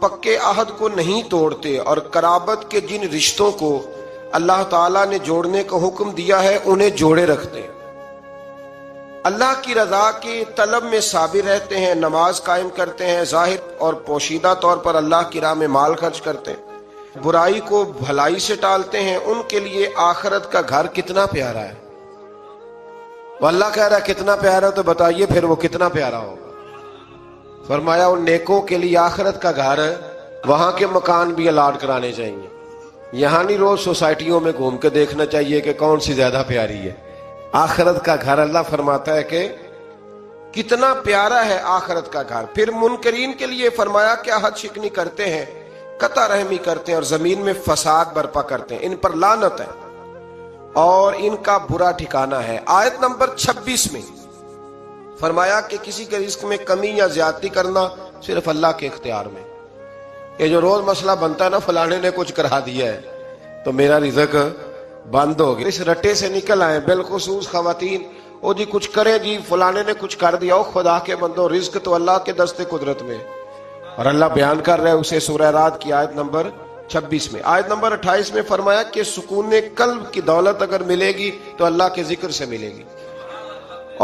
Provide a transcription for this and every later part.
پکے عہد کو نہیں توڑتے، اور قرابت کے جن رشتوں کو اللہ تعالیٰ نے جوڑنے کا حکم دیا ہے انہیں جوڑے رکھتے ہیں، اللہ کی رضا کی طلب میں صابر رہتے ہیں، نماز قائم کرتے ہیں، ظاہر اور پوشیدہ طور پر اللہ کی راہ میں مال خرچ کرتے ہیں، برائی کو بھلائی سے ٹالتے ہیں، ان کے لیے آخرت کا گھر کتنا پیارا ہے۔ وہ اللہ کہہ رہا ہے کتنا پیارا، تو بتائیے پھر وہ کتنا پیارا ہوگا۔ فرمایا ان نیکوں کے لیے آخرت کا گھر ہے، وہاں کے مکان بھی الاٹ کرانے چاہیے، یہاں نہیں روز سوسائٹیوں میں گھوم کے دیکھنا چاہیے کہ کون سی زیادہ پیاری ہے۔ آخرت کا گھر اللہ فرماتا ہے کہ کتنا پیارا ہے آخرت کا گھر۔ پھر منکرین کے لیے فرمایا کہ حد شکنی کرتے ہیں، قطع رحمی کرتے ہیں، اور زمین میں فساد برپا کرتے ہیں، ان پر لعنت ہے اور ان کا برا ٹھکانہ ہے۔ آیت نمبر 26 میں فرمایا کہ کسی کے رزق میں کمی یا زیادتی کرنا صرف اللہ کے اختیار میں۔ یہ جو روز مسئلہ بنتا ہے نا، فلانے نے کچھ کرا دیا ہے تو میرا رزق بند ہو گیا، اس رٹے سے نکل آئے، بالخصوص خواتین، او جی کچھ کرے جی، فلانے نے کچھ کر دیا، او خدا کے بندو رزق تو اللہ کے دست قدرت میں، اور اللہ بیان کر رہا ہے اسے سورہ رعد کی آیت نمبر 26 میں۔ آیت نمبر 28 میں فرمایا کہ سکون قلب کی دولت اگر ملے گی تو اللہ کے ذکر سے ملے گی،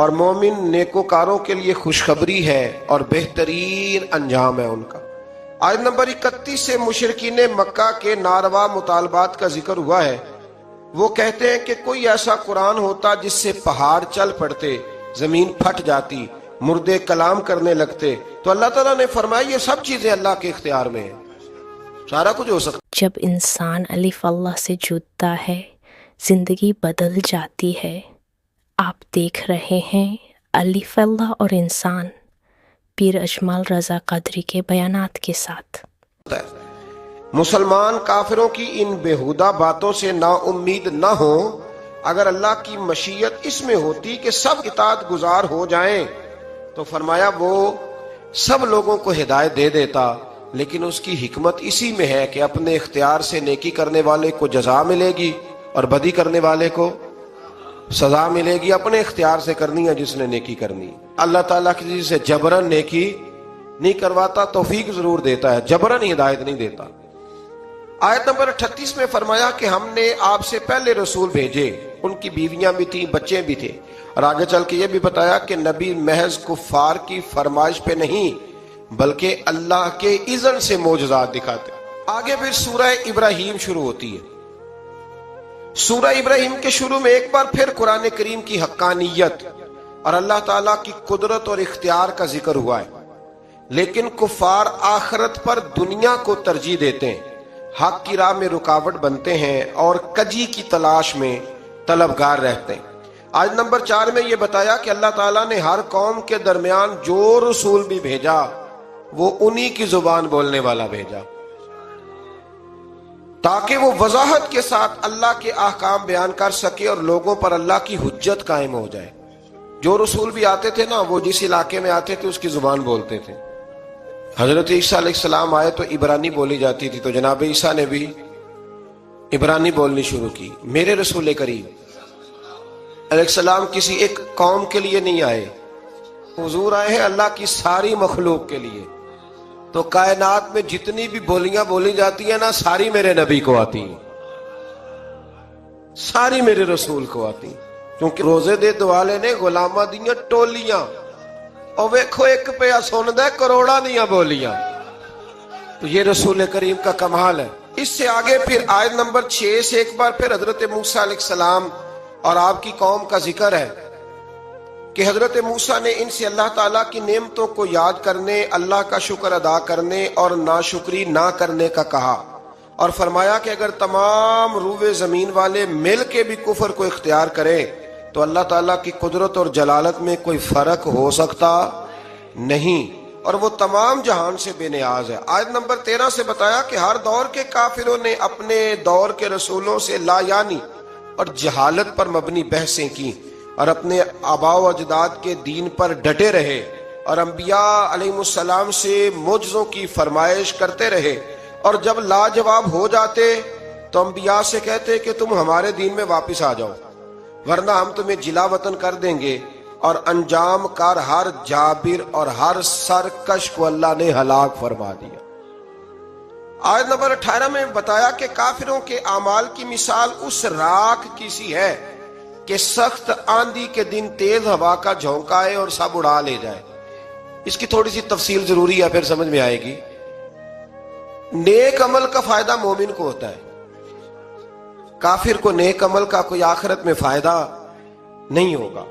اور مومن نیکوکاروں کے لیے خوشخبری ہے اور بہترین انجام ہے ان کا۔ آیت نمبر 31 سے مشرکین مکہ کے ناروا مطالبات کا ذکر ہوا ہے۔ وہ کہتے ہیں کہ کوئی ایسا قرآن ہوتا جس سے پہاڑ چل پڑتے، زمین پھٹ جاتی، مردے کلام کرنے لگتے، تو اللہ تعالیٰ نے فرمایا یہ سب چیزیں اللہ کے اختیار میں ہیں، سارا کچھ ہو سکتا۔ جب انسان الف اللہ سے جڑتا ہے زندگی بدل جاتی ہے۔ آپ دیکھ رہے ہیں الف اللہ اور انسان، پیر اجمل رضا قادری کے بیانات کے ساتھ۔ مسلمان کافروں کی ان بیہودہ باتوں سے نا امید نہ ہو۔ اگر اللہ کی مشیت اس میں ہوتی کہ سب اطاعت گزار ہو جائیں تو فرمایا وہ سب لوگوں کو ہدایت دے دیتا، لیکن اس کی حکمت اسی میں ہے کہ اپنے اختیار سے نیکی کرنے والے کو جزا ملے گی اور بدی کرنے والے کو سزا ملے گی۔ اپنے اختیار سے کرنی ہے جس نے نیکی کرنی، اللہ تعالیٰ کسی سے جبرن نیکی نہیں کرواتا، توفیق ضرور دیتا ہے، جبرن ہدایت نہیں دیتا۔ آیت نمبر 38 میں فرمایا کہ ہم نے آپ سے پہلے رسول بھیجے، ان کی بیویاں بھی تھیں، بچے بھی تھے، اور آگے چل کے یہ بھی بتایا کہ نبی محض کفار کی فرمائش پہ نہیں بلکہ اللہ کے اذن سے معجزات دکھاتے۔ آگے پھر سورہ ابراہیم شروع ہوتی ہے۔ سورہ ابراہیم کے شروع میں ایک بار پھر قرآن کریم کی حقانیت اور اللہ تعالیٰ کی قدرت اور اختیار کا ذکر ہوا ہے، لیکن کفار آخرت پر دنیا کو ترجیح دیتے ہیں، حق کی راہ میں رکاوٹ بنتے ہیں اور کجی کی تلاش میں طلبگار رہتے ہیں۔ آیت نمبر 4 میں یہ بتایا کہ اللہ تعالیٰ نے ہر قوم کے درمیان جو رسول بھی بھیجا وہ انہی کی زبان بولنے والا بھیجا، تاکہ وہ وضاحت کے ساتھ اللہ کے احکام بیان کر سکے اور لوگوں پر اللہ کی حجت قائم ہو جائے۔ جو رسول بھی آتے تھے نا، وہ جس علاقے میں آتے تھے اس کی زبان بولتے تھے۔ حضرت عیسیٰ علیہ السلام آئے تو عبرانی بولی جاتی تھی، تو جناب عیسیٰ نے بھی عبرانی بولنی شروع کی۔ میرے رسول کریم علیہ السلام کسی ایک قوم کے لیے نہیں آئے، حضور آئے ہیں اللہ کی ساری مخلوق کے لیے۔ تو کائنات میں جتنی بھی بولیاں بولی جاتی ہیں نا، ساری میرے نبی کو آتی ہیں، ساری میرے رسول کو آتی ہیں، کیونکہ روزے دے دوالے نے غلامہ دیاں ٹولیاں، اور ویکھو ایک پہ سندا ہے کروڑا دیاں بولیاں۔ تو یہ رسول کریم کا کمال ہے۔ اس سے آگے پھر آیت نمبر 6 سے ایک بار پھر حضرت موسیٰ علیہ السلام اور آپ کی قوم کا ذکر ہے کہ حضرت موسیٰ نے ان سے اللہ تعالیٰ کی نعمتوں کو یاد کرنے، اللہ کا شکر ادا کرنے اور ناشکری نہ کرنے کا کہا، اور فرمایا کہ اگر تمام روئے زمین والے مل کے بھی کفر کو اختیار کریں تو اللہ تعالیٰ کی قدرت اور جلالت میں کوئی فرق ہو سکتا نہیں، اور وہ تمام جہان سے بے نیاز ہے۔ آیت نمبر 13 سے بتایا کہ ہر دور کے کافروں نے اپنے دور کے رسولوں سے لا یعنی اور جہالت پر مبنی بحثیں کی، اور اپنے آباء و اجداد کے دین پر ڈٹے رہے، اور انبیاء علیہ السلام سے معجزوں کی فرمائش کرتے رہے، اور جب لاجواب ہو جاتے تو انبیاء سے کہتے کہ تم ہمارے دین میں واپس آ جاؤ ورنہ ہم تمہیں جلا وطن کر دیں گے، اور انجام کار ہر جابر اور ہر سرکش کو اللہ نے ہلاک فرما دیا۔ آیت نمبر 18 میں بتایا کہ کافروں کے اعمال کی مثال اس راکھ کی سی ہے کہ سخت آندھی کے دن تیز ہوا کا جھونکا آئے اور سب اڑا لے جائے۔ اس کی تھوڑی سی تفصیل ضروری ہے، پھر سمجھ میں آئے گی۔ نیک عمل کا فائدہ مومن کو ہوتا ہے، کافر کو نیک عمل کا کوئی آخرت میں فائدہ نہیں ہوگا۔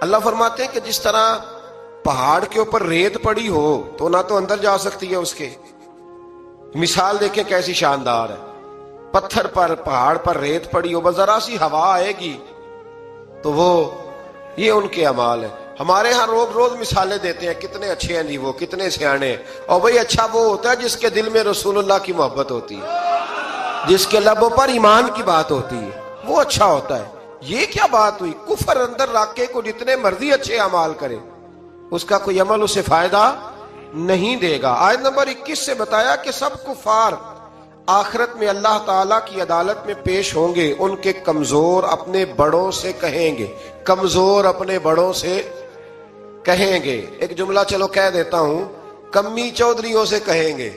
اللہ فرماتے ہیں کہ جس طرح پہاڑ کے اوپر ریت پڑی ہو تو نہ تو اندر جا سکتی ہے اس کے، مثال دیکھیں کیسی شاندار ہے، پتھر پر پہاڑ پر ریت پڑی ہو، بس ذرا سی ہوا آئے گی تو وہ، یہ ان کے اعمال ہے۔ ہمارے ہاں روز مثالیں دیتے ہیں، کتنے اچھے ہیں جی وہ، کتنے سیانے ہیں، اور بھئی اچھا وہ ہوتا ہے جس کے دل میں رسول اللہ کی محبت ہوتی ہے، جس کے لبوں پر ایمان کی بات ہوتی ہے، وہ اچھا ہوتا ہے۔ یہ کیا بات ہوئی، کفر اندر رکھ کے کو جتنے مرضی اچھے اعمال کرے، اس کا کوئی عمل اسے فائدہ نہیں دے گا۔ آیت نمبر 21 سے بتایا کہ سب کفار آخرت میں اللہ تعالیٰ کی عدالت میں پیش ہوں گے، ان کے کمزور اپنے بڑوں سے کہیں گے، کمزور اپنے بڑوں سے کہیں گے۔ ایک جملہ چلو کہہ دیتا ہوں، کمی چودھریوں سے کہیں گے،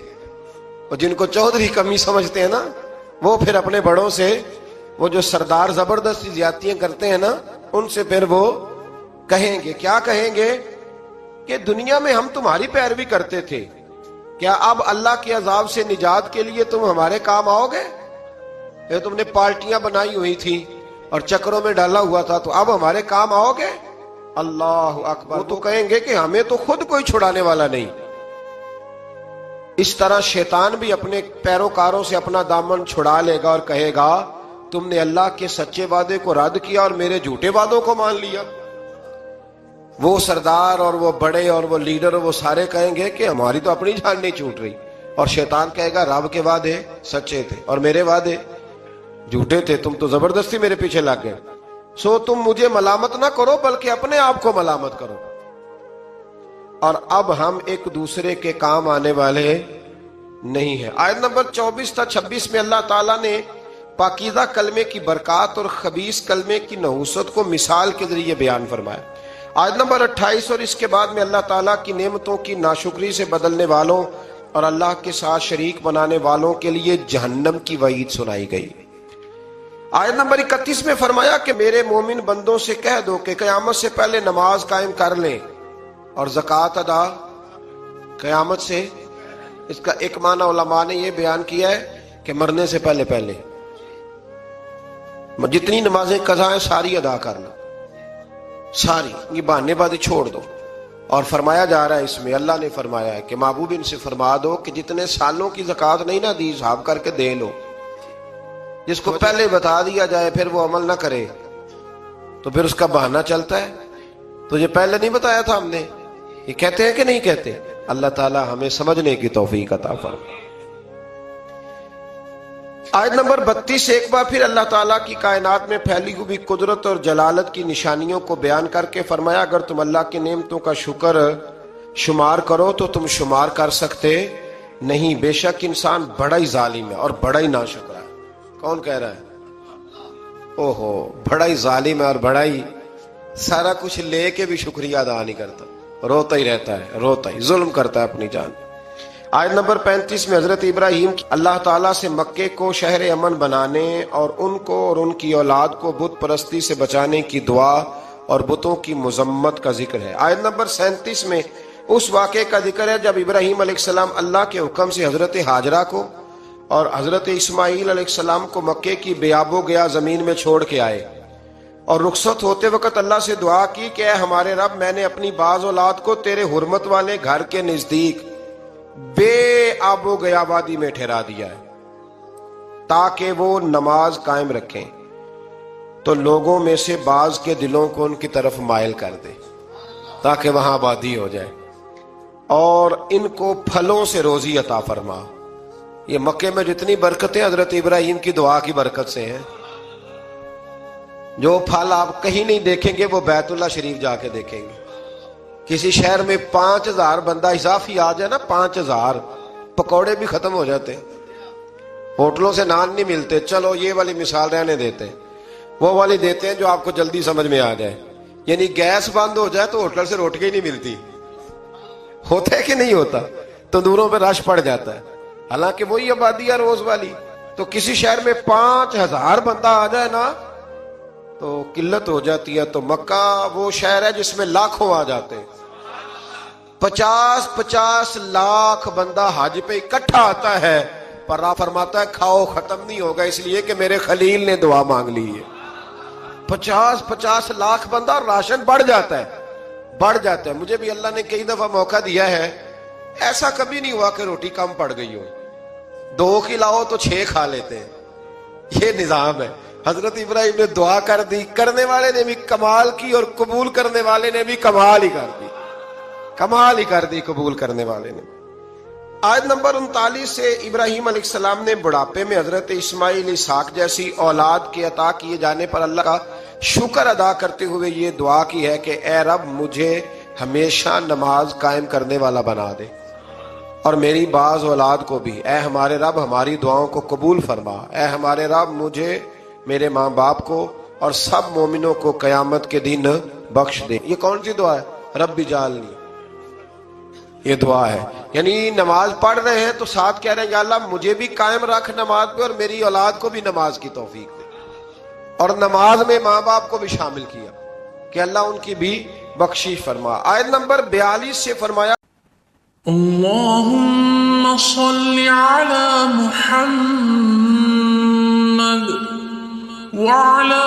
اور جن کو چودھری کمی سمجھتے ہیں نا، وہ پھر اپنے بڑوں سے، وہ جو سردار زبردستی زیادتیاں کرتے ہیں نا، ان سے پھر وہ کہیں گے، کیا کہیں گے کہ دنیا میں ہم تمہاری پیروی کرتے تھے، کیا اب اللہ کے عذاب سے نجات کے لیے تم ہمارے کام آؤ گے؟ یہ تم نے پارٹیاں بنائی ہوئی تھی اور چکروں میں ڈالا ہوا تھا، تو اب ہمارے کام آؤ گے؟ اللہ اکبر۔ وہ تو کہیں گے کہ ہمیں تو خود کوئی چھڑانے والا نہیں۔ اس طرح شیطان بھی اپنے پیروکاروں سے اپنا دامن چھڑا لے گا اور کہے گا تم نے اللہ کے سچے وعدے کو رد کیا اور میرے جھوٹے وعدوں کو مان لیا۔ وہ سردار اور وہ بڑے اور وہ لیڈر اور وہ سارے کہیں گے کہ ہماری تو اپنی جان نہیں چھوٹ رہی، اور شیطان کہے گا رب کے وعدے سچے تھے اور میرے وعدے جھوٹے تھے، تم تو زبردستی میرے پیچھے لگ گئے، سو تم مجھے ملامت نہ کرو بلکہ اپنے آپ کو ملامت کرو۔ اور اب ہم ایک دوسرے کے کام آنے والے نہیں ہیں۔ آیت نمبر 24 تا 26 میں اللہ تعالیٰ نے پاکیزہ کلمے کی برکات اور خبیث کلمے کی نحوست کو مثال کے ذریعے بیان فرمایا۔ آیت نمبر 28 اور اس کے بعد میں اللہ تعالیٰ کی نعمتوں کی ناشکری سے بدلنے والوں اور اللہ کے ساتھ شریک بنانے والوں کے لیے جہنم کی وعید سنائی گئی۔ آیت نمبر 31 میں فرمایا کہ میرے مومن بندوں سے کہہ دو کہ قیامت سے پہلے نماز قائم کر لیں اور زکوٰۃ ادا قیامت سے۔ اس کا ایک معنی علماء نے یہ بیان کیا ہے کہ مرنے سے پہلے پہلے جتنی نمازیں قضا ہیں ساری ادا کر لو، ساری، یہ بہانے بازی چھوڑ دو۔ اور فرمایا جا رہا ہے اس میں، اللہ نے فرمایا ہے کہ محبوب ان سے فرما دو کہ جتنے سالوں کی زکوٰۃ نہیں نہ دی حساب کر کے دے لو۔ جس کو پہلے بتا دیا جائے پھر وہ عمل نہ کرے تو پھر اس کا بہانہ چلتا ہے، تجھے پہلے نہیں بتایا تھا ہم نے، یہ کہتے ہیں کہ نہیں کہتے؟ اللہ تعالی ہمیں سمجھنے کی توفیق عطا فرمائے۔ آیت نمبر 32 سے ایک بار پھر اللہ تعالیٰ کی کائنات میں پھیلی ہوئی قدرت اور جلالت کی نشانیوں کو بیان کر کے فرمایا اگر تم اللہ کی نعمتوں کا شکر شمار کرو تو تم شمار کر سکتے نہیں، بے شک انسان بڑا ہی ظالم ہے اور بڑا ہی ناشکرا ہے۔ کون کہہ رہا ہے؟ اوہو، بڑا ہی ظالم ہے اور بڑا ہی سارا کچھ لے کے بھی شکریہ ادا نہیں کرتا، روتا ہی رہتا ہے، روتا ہی، ظلم کرتا ہے اپنی جان۔ آیت نمبر 35 میں حضرت ابراہیم اللہ تعالیٰ سے مکے کو شہر امن بنانے اور ان کو اور ان کی اولاد کو بت پرستی سے بچانے کی دعا اور بتوں کی مذمت کا ذکر ہے۔ آیت نمبر 37 میں اس واقعے کا ذکر ہے جب ابراہیم علیہ السلام اللہ کے حکم سے حضرت ہاجرہ کو اور حضرت اسماعیل علیہ السلام کو مکے کی بیاب و گیا زمین میں چھوڑ کے آئے اور رخصت ہوتے وقت اللہ سے دعا کی کہ اے ہمارے رب، میں نے اپنی بعض اولاد کو تیرے حرمت والے گھر کے نزدیک بے آب و گیا وادی میں ٹھہرا دیا ہے تاکہ وہ نماز قائم رکھیں تو لوگوں میں سے بعض کے دلوں کو ان کی طرف مائل کر دے تاکہ وہاں آبادی ہو جائے، اور ان کو پھلوں سے روزی عطا فرما۔ یہ مکے میں جتنی برکتیں حضرت ابراہیم کی دعا کی برکت سے ہیں، جو پھل آپ کہیں نہیں دیکھیں گے وہ بیت اللہ شریف جا کے دیکھیں گے۔ کسی شہر میں 5000 بندہ اضافی آ جائے نا، 5000 پکوڑے بھی ختم ہو جاتے، ہوٹلوں سے نان نہیں ملتے، چلو یہ والی مثال رہنے دیتے، وہ والی دیتے ہیں جو آپ کو جلدی سمجھ میں آ جائے، یعنی گیس بند ہو جائے تو ہوٹل سے روٹی نہیں ملتی، ہوتا ہے کہ نہیں ہوتا؟ تندوروں پہ رش پڑ جاتا ہے، حالانکہ وہی آبادی ہے روز والی. تو کسی شہر میں 5000 بندہ آ جائے نا تو قلت ہو جاتی ہے. تو مکہ وہ شہر ہے جس میں لاکھوں آ جاتے ہیں. 50 لاکھ بندہ حج پہ اکٹھا آتا ہے، پر آپ فرماتا ہے کھاؤ ختم نہیں ہوگا، اس لیے کہ میرے خلیل نے دعا مانگ لی ہے. 50 لاکھ بندہ اور راشن بڑھ جاتا ہے. مجھے بھی اللہ نے کئی دفعہ موقع دیا ہے، ایسا کبھی نہیں ہوا کہ روٹی کم پڑ گئی ہو. 2 کھلاؤ تو 6 کھا لیتے ہیں. یہ نظام ہے. حضرت ابراہیم نے دعا کر دی، کرنے والے نے بھی کمال کی اور قبول کرنے والے نے بھی کمال ہی کر دی قبول کرنے والے نے. آیت نمبر 39 سے ابراہیم علیہ السلام نے بڑھاپے میں حضرت اسماعیل اسحاق جیسی اولاد کے عطا کیے جانے پر اللہ کا شکر ادا کرتے ہوئے یہ دعا کی ہے کہ اے رب مجھے ہمیشہ نماز قائم کرنے والا بنا دے، اور میری بعض اولاد کو بھی. اے ہمارے رب ہماری دعاؤں کو قبول فرما. اے ہمارے رب مجھے، میرے ماں باپ کو اور سب مومنوں کو قیامت کے دن بخش دے. یہ کون سی دعا ہے؟ رب اجعلنی. یہ دعا ہے، یعنی نماز پڑھ رہے ہیں تو ساتھ کہہ رہے ہیں یا اللہ مجھے بھی قائم رکھ نماز پہ، اور میری اولاد کو بھی نماز کی توفیق دے. اور نماز میں ماں باپ کو بھی شامل کیا کہ اللہ ان کی بھی بخشش فرما. آیت نمبر 42 سے فرمایا اللهم صل على محمد وعلى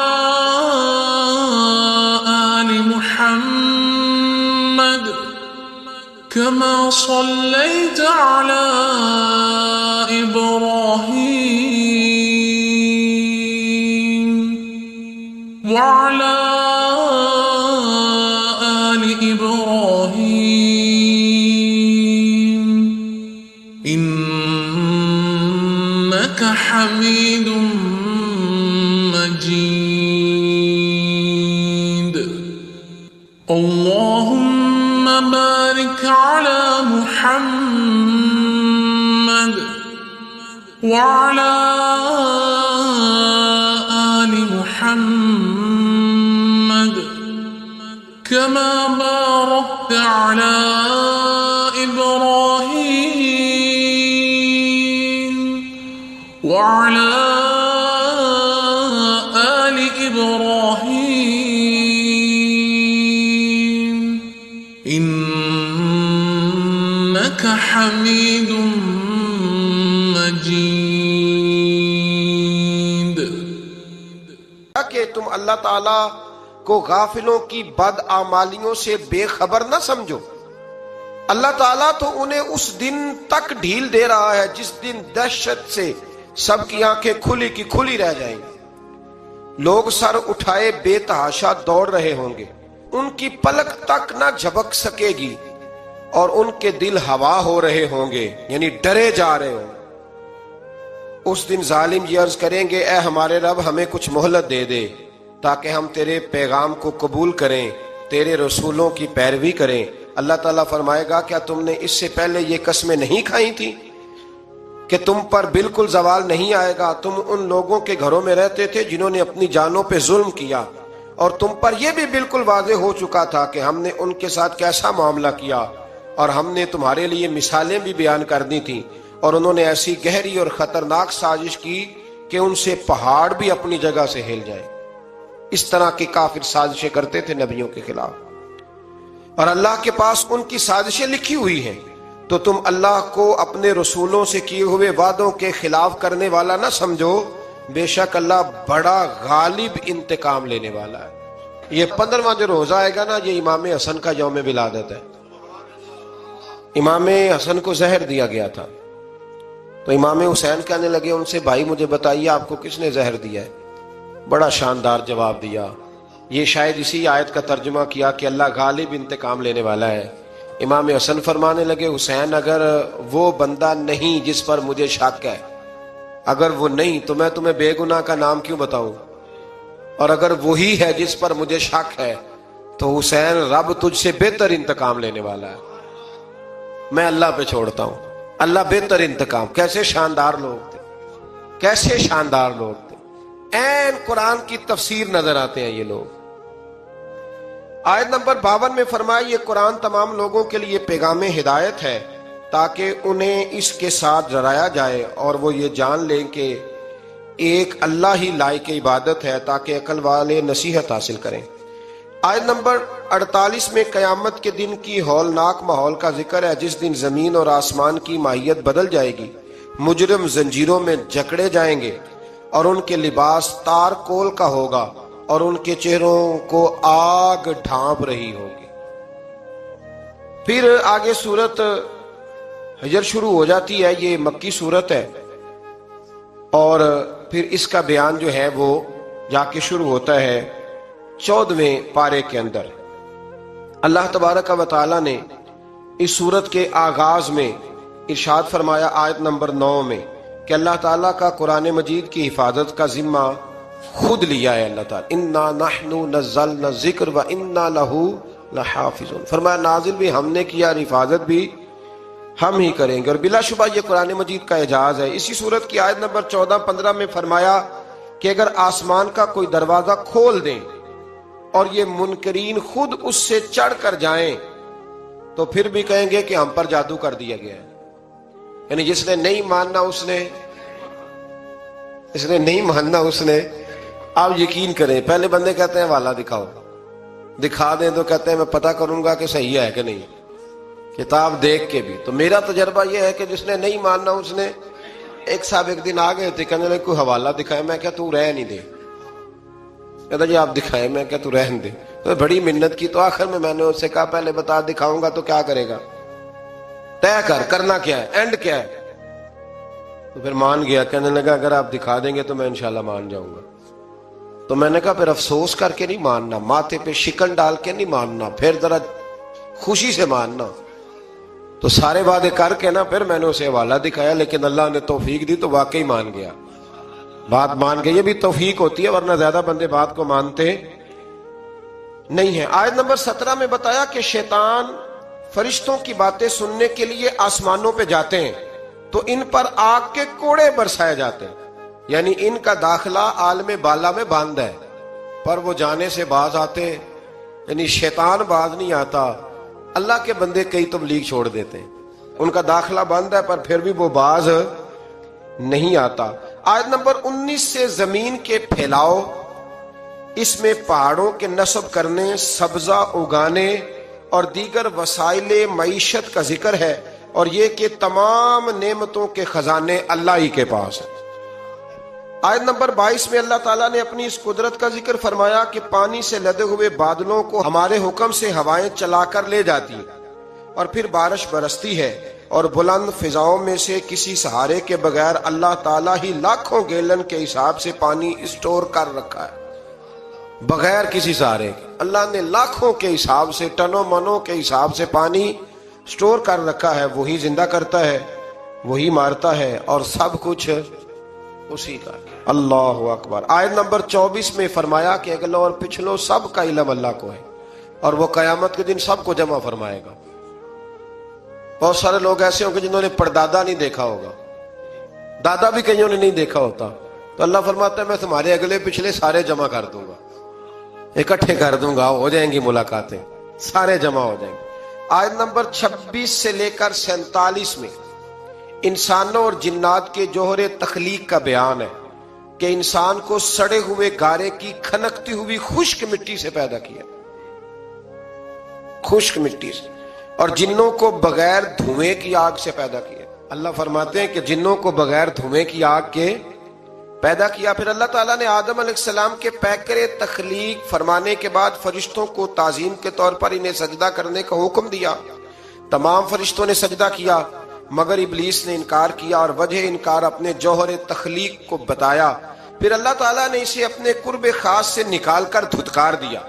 آل محمد كما صليت على إبراهيم وعلى آل إبراهيم إنك حميد مجيد. اللهم بارك على محمد وعلى آل محمد كما باركت على إبراهيم وعلى آل إبراهيم إنك حميد مجيد. کہ تم اللہ تعالیٰ کو غافلوں کی بدعمالیوں سے بے خبر نہ سمجھو. اللہ تعالیٰ تو انہیں اس دن تک ڈھیل دے رہا ہے جس دن دہشت سے سب کی آنکھیں کھلی کی کھلی رہ جائیں گی. لوگ سر اٹھائے بے تحاشا دوڑ رہے ہوں گے، ان کی پلک تک نہ جھپک سکے گی، اور ان کے دل ہوا ہو رہے ہوں گے، یعنی ڈرے جا رہے ہوں. اس دن ظالم یہ عرض کریں گے اے ہمارے رب ہمیں کچھ مہلت دے دے تاکہ ہم تیرے پیغام کو قبول کریں، تیرے رسولوں کی پیروی کریں. اللہ تعالیٰ فرمائے گا کیا تم نے اس سے پہلے یہ قسمیں نہیں کھائی تھی کہ تم پر بالکل زوال نہیں آئے گا؟ تم ان لوگوں کے گھروں میں رہتے تھے جنہوں نے اپنی جانوں پہ ظلم کیا، اور تم پر یہ بھی بالکل واضح ہو چکا تھا کہ ہم نے ان کے ساتھ کیسا معاملہ کیا، اور ہم نے تمہارے لیے مثالیں بھی بیان کر دی تھیں. اور انہوں نے ایسی گہری اور خطرناک سازش کی کہ ان سے پہاڑ بھی اپنی جگہ سے ہل جائے. اس طرح کی کافر سازشیں کرتے تھے نبیوں کے خلاف، اور اللہ کے پاس ان کی سازشیں لکھی ہوئی ہیں. تو تم اللہ کو اپنے رسولوں سے کیے ہوئے وعدوں کے خلاف کرنے والا نہ سمجھو، بے شک اللہ بڑا غالب انتقام لینے والا ہے. یہ 15واں جو روزہ آئے گا نا، یہ امام حسن کا یوم ولادت ہے. امام حسن کو زہر دیا گیا تھا، تو امام حسین کہنے لگے ان سے بھائی مجھے بتائیے آپ کو کس نے زہر دیا ہے؟ بڑا شاندار جواب دیا. یہ شاید اسی آیت کا ترجمہ کیا کہ اللہ غالب انتقام لینے والا ہے. امام حسن فرمانے لگے حسین اگر وہ بندہ نہیں جس پر مجھے شک ہے، اگر وہ نہیں تو میں تمہیں بے گناہ کا نام کیوں بتاؤں، اور اگر وہی ہے جس پر مجھے شک ہے تو حسین رب تجھ سے بہتر انتقام لینے والا ہے، میں اللہ پہ چھوڑتا ہوں. اللہ بہتر انتقام. کیسے شاندار لوگ تھے، کیسے شاندار لوگ تھے. عین قرآن کی تفسیر نظر آتے ہیں یہ لوگ. آیت نمبر 52 میں فرمایا یہ قرآن تمام لوگوں کے لیے پیغام ہدایت ہے تاکہ انہیں اس کے ساتھ ڈرایا جائے اور وہ یہ جان لیں کہ ایک اللہ ہی لائق عبادت ہے، تاکہ عقل والے نصیحت حاصل کریں۔ آیت نمبر 48 میں قیامت کے دن کی ہولناک ماحول کا ذکر ہے، جس دن زمین اور آسمان کی ماہیت بدل جائے گی، مجرم زنجیروں میں جکڑے جائیں گے اور ان کے لباس تار کول کا ہوگا اور ان کے چہروں کو آگ ڈھانپ رہی ہوگی۔ پھر آگے سورت حجر شروع ہو جاتی ہے، یہ مکی سورت ہے، اور پھر اس کا بیان جو ہے وہ جا کے شروع ہوتا ہے 14ویں پارے کے اندر۔ اللہ تبارک و تعالی نے اس سورت کے آغاز میں ارشاد فرمایا آیت نمبر 9 میں کہ اللہ تعالیٰ کا قرآن مجید کی حفاظت کا ذمہ خود لیا ہے اللہ تعالیٰ۔ اِنَّا نَحْنُ نَزَّلْنَا الذِّكْرَ وَإِنَّا لَهُ لَحَافِظُونَ، فرمایا نازل بھی ہم نے کیا اور حفاظت بھی ہم ہی کریں گے، اور بلا شبہ یہ قرآن مجید کا اعجاز ہے۔ اسی سورت کی آیت نمبر 14-15 میں فرمایا کہ اگر آسمان کا کوئی دروازہ کھول دیں اور یہ منکرین خود اس سے چڑھ کر جائیں تو پھر بھی کہیں گے کہ ہم پر جادو کر دیا گیا ہے۔ یعنی جس نے نہیں ماننا اس نے آپ یقین کریں، پہلے بندے کہتے ہیں حوالہ دکھاؤ، دکھا دیں تو کہتے ہیں میں پتہ کروں گا کہ صحیح ہے کہ نہیں، کتاب دیکھ کے بھی۔ تو میرا تجربہ یہ ہے کہ جس نے نہیں ماننا اس نے، ایک صاحب ایک دن آگئے تھے، کہنے لگے کوئی حوالہ دکھائے، میں کہا تو رہ نہیں دے، کہتا جی آپ دکھائیں، میں کہا تو رہن دے، تو بڑی منت کی، تو آخر میں نے اس سے کہا پہلے بتا دکھاؤں گا تو کیا کرے گا، طے کرنا کیا ہے، اینڈ کیا ہے۔ تو پھر مان گیا، کہنے لگا اگر آپ دکھا دیں گے تو میں انشاءاللہ مان جاؤں گا۔ تو میں نے کہا پھر افسوس کر کے نہیں ماننا، ماتھے پہ شکن ڈال کے نہیں ماننا، پھر ذرا خوشی سے ماننا۔ تو سارے وعدے کر کے نا پھر میں نے اسے حوالہ دکھایا، لیکن اللہ نے توفیق دی تو واقعی مان گیا، بات مان گئی۔ یہ بھی توفیق ہوتی ہے، ورنہ زیادہ بندے بات کو مانتے نہیں ہیں۔ آیت نمبر 17 میں بتایا کہ شیطان فرشتوں کی باتیں سننے کے لیے آسمانوں پہ جاتے ہیں تو ان پر آگ کے کوڑے برسائے جاتے ہیں، یعنی ان کا داخلہ عالم بالا میں باندھ ہے، پر وہ جانے سے باز آتے ہیں، یعنی شیطان باز نہیں آتا، اللہ کے بندے کئی تبلیغ چھوڑ دیتے ہیں، ان کا داخلہ بند ہے پر پھر بھی وہ باز نہیں آتا۔ آیت نمبر 19 سے زمین کے پھیلاؤ، اس میں پہاڑوں کے نصب کرنے، سبزہ اگانے اور دیگر وسائل معیشت کا ذکر ہے، اور یہ کہ تمام نعمتوں کے خزانے اللہ ہی کے پاس ہیں۔ آیت نمبر 22 میں اللہ تعالیٰ نے اپنی اس قدرت کا ذکر فرمایا کہ پانی سے لدے ہوئے بادلوں کو ہمارے حکم سے ہوائیں چلا کر لے جاتی ہیں اور پھر بارش برستی ہے، اور بلند فضاؤں میں سے کسی سہارے کے بغیر اللہ تعالیٰ ہی لاکھوں گیلن کے حساب سے پانی اسٹور کر رکھا ہے، بغیر کسی سہارے کے اللہ نے لاکھوں کے حساب سے، ٹنوں منوں کے حساب سے پانی اسٹور کر رکھا ہے۔ وہی زندہ کرتا ہے، وہی مارتا ہے، اور سب کچھ اسی کا۔ اللہ اکبر۔ آیت نمبر 24 میں فرمایا کہ اگلوں اور پچھلوں سب کا علم اللہ کو ہے، اور وہ قیامت کے دن سب کو جمع فرمائے گا۔ بہت سارے لوگ ایسے ہوں گے جنہوں نے پردادا نہیں دیکھا ہوگا، دادا بھی کئیوں نے نہیں دیکھا ہوتا، تو اللہ فرماتا ہے میں تمہارے اگلے پچھلے سارے جمع کر دوں گا، اکٹھے کر دوں گا، ہو جائیں گی ملاقاتیں، سارے جمع ہو جائیں گے۔ آیت نمبر 26 سے لے کر 47 میں انسانوں اور جنات کے جوہر تخلیق کا بیان ہے کہ انسان کو سڑے ہوئے گارے کی کھنکتی ہوئی خشک مٹی سے پیدا کیا، خشک مٹی سے، اور جنوں کو بغیر دھوئیں کی آگ سے پیدا کیا۔ اللہ فرماتے ہیں کہ جنوں کو بغیر دھوئیں کی آگ کے پیدا کیا۔ پھر اللہ تعالیٰ نے آدم علیہ السلام کے پیکر تخلیق فرمانے کے بعد فرشتوں کو تعظیم کے طور پر انہیں سجدہ کرنے کا حکم دیا۔ تمام فرشتوں نے سجدہ کیا مگر ابلیس نے انکار کیا، اور وجہ انکار اپنے جوہر تخلیق کو بتایا۔ پھر اللہ تعالیٰ نے اسے اپنے قرب خاص سے نکال کر دھتکار دیا،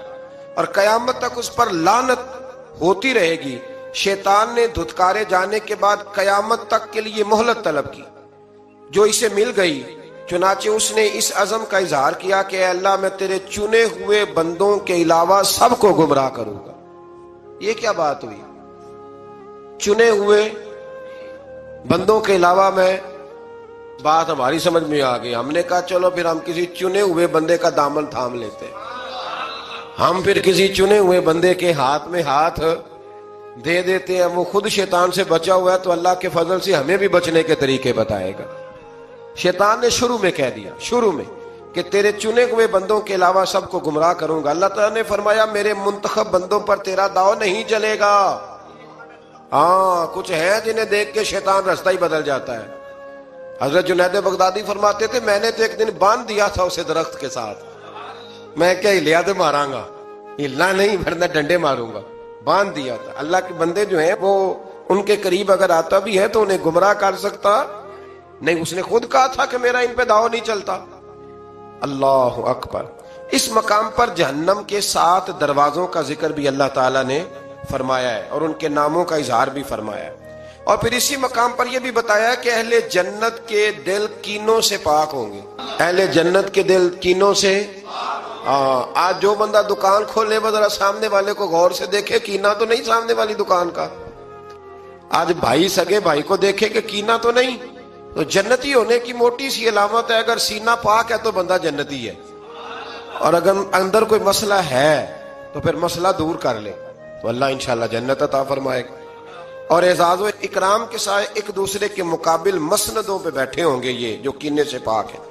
اور قیامت تک اس پر لعنت ہوتی رہے گی۔ شیطان نے دھتکارے جانے کے بعد قیامت تک کے لیے مہلت طلب کی، جو اسے مل گئی، چنانچہ اس نے اس عزم کا اظہار کیا کہ اے اللہ میں تیرے چنے ہوئے بندوں کے علاوہ سب کو گمراہ کروں گا۔ یہ کیا بات ہوئی؟ چنے ہوئے بندوں کے علاوہ میں، بات ہماری سمجھ میں آ گئی۔ ہم نے کہا چلو پھر ہم کسی چنے ہوئے بندے کا دامن تھام لیتے، ہم پھر کسی چنے ہوئے بندے کے ہاتھ میں ہاتھ دے دیتے ہیں، وہ خود شیطان سے بچا ہوا ہے تو اللہ کے فضل سے ہمیں بھی بچنے کے طریقے بتائے گا۔ شیطان نے شروع میں کہہ دیا، شروع میں، کہ تیرے چنے ہوئے بندوں کے علاوہ سب کو گمراہ کروں گا۔ اللہ تعالیٰ نے فرمایا میرے منتخب بندوں پر تیرا داؤ نہیں چلے گا۔ ہاں کچھ ہیں جنہیں دیکھ کے شیطان رستہ ہی بدل جاتا ہے۔ حضرت جنید بغدادی فرماتے تھے میں نے تو ایک دن باندھ دیا تھا اسے درخت کے ساتھ، میں کیا ہلیا تو ماراں گا، ہلنا نہیں ورنہ ڈنڈے ماروں گا، باندھ دیا تھا۔ اللہ کے بندے جو ہیں وہ ان کے قریب اگر آتا بھی ہے تو انہیں گمراہ کر سکتا نہیں، اس نے خود کہا تھا کہ میرا ان پہ داؤ نہیں چلتا۔ اللہ اکبر۔ اس مقام پر جہنم کے 7 دروازوں کا ذکر بھی اللہ تعالیٰ نے فرمایا ہے اور ان کے ناموں کا اظہار بھی فرمایا ہے، اور پھر اسی مقام پر یہ بھی بتایا کہ اہل جنت کے دل کینوں سے پاک ہوں گے۔ اہل جنت کے دل کینوں سے، آج جو بندہ دکان کھولے وہ ذرا سامنے والے کو غور سے دیکھے، کینا تو نہیں سامنے والی دکان کا۔ آج بھائی سگے بھائی کو دیکھے کہ کینا تو نہیں، تو جنتی ہونے کی موٹی سی علامت ہے اگر سینہ پاک ہے تو بندہ جنتی ہے، اور اگر اندر کوئی مسئلہ ہے تو پھر مسئلہ دور کر لے تو اللہ انشاءاللہ جنت عطا فرمائے گا۔ اور اعزاز و اکرام کے سائے ایک دوسرے کے مقابل مسندوں پہ بیٹھے ہوں گے یہ جو کینے سے پاک ہیں۔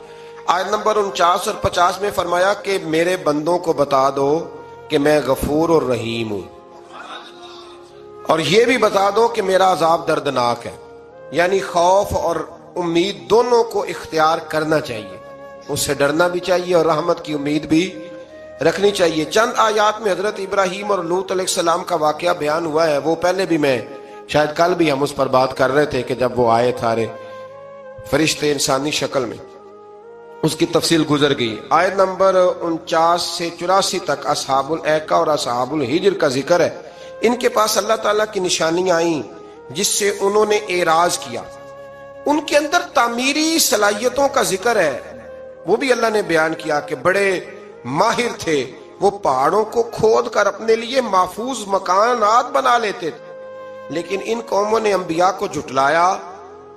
آیت نمبر 49 اور 50 میں فرمایا کہ میرے بندوں کو بتا دو کہ میں غفور اور رحیم ہوں، اور یہ بھی بتا دو کہ میرا عذاب دردناک ہے۔ یعنی خوف اور امید دونوں کو اختیار کرنا چاہیے، اس سے ڈرنا بھی چاہیے اور رحمت کی امید بھی رکھنی چاہیے۔ چند آیات میں حضرت ابراہیم اور لوط علیہ السلام کا واقعہ بیان ہوا ہے، وہ پہلے بھی میں شاید کل بھی ہم اس پر بات کر رہے تھے کہ جب وہ آئے تھارے فرشتے انسانی شکل میں، اس کی تفصیل گزر گئی۔ آیت نمبر 49 سے 84 تک اصحاب الایکہ اور اصحاب الحجر کا ذکر ہے۔ ان کے پاس اللہ تعالیٰ کی نشانیاں آئیں جس سے انہوں نے اعراض کیا، ان کے اندر تعمیری صلاحیتوں کا ذکر ہے، وہ بھی اللہ نے بیان کیا کہ بڑے ماہر تھے، وہ پہاڑوں کو کھود کر اپنے لیے محفوظ مکانات بنا لیتے تھے، لیکن ان قوموں نے انبیاء کو جھٹلایا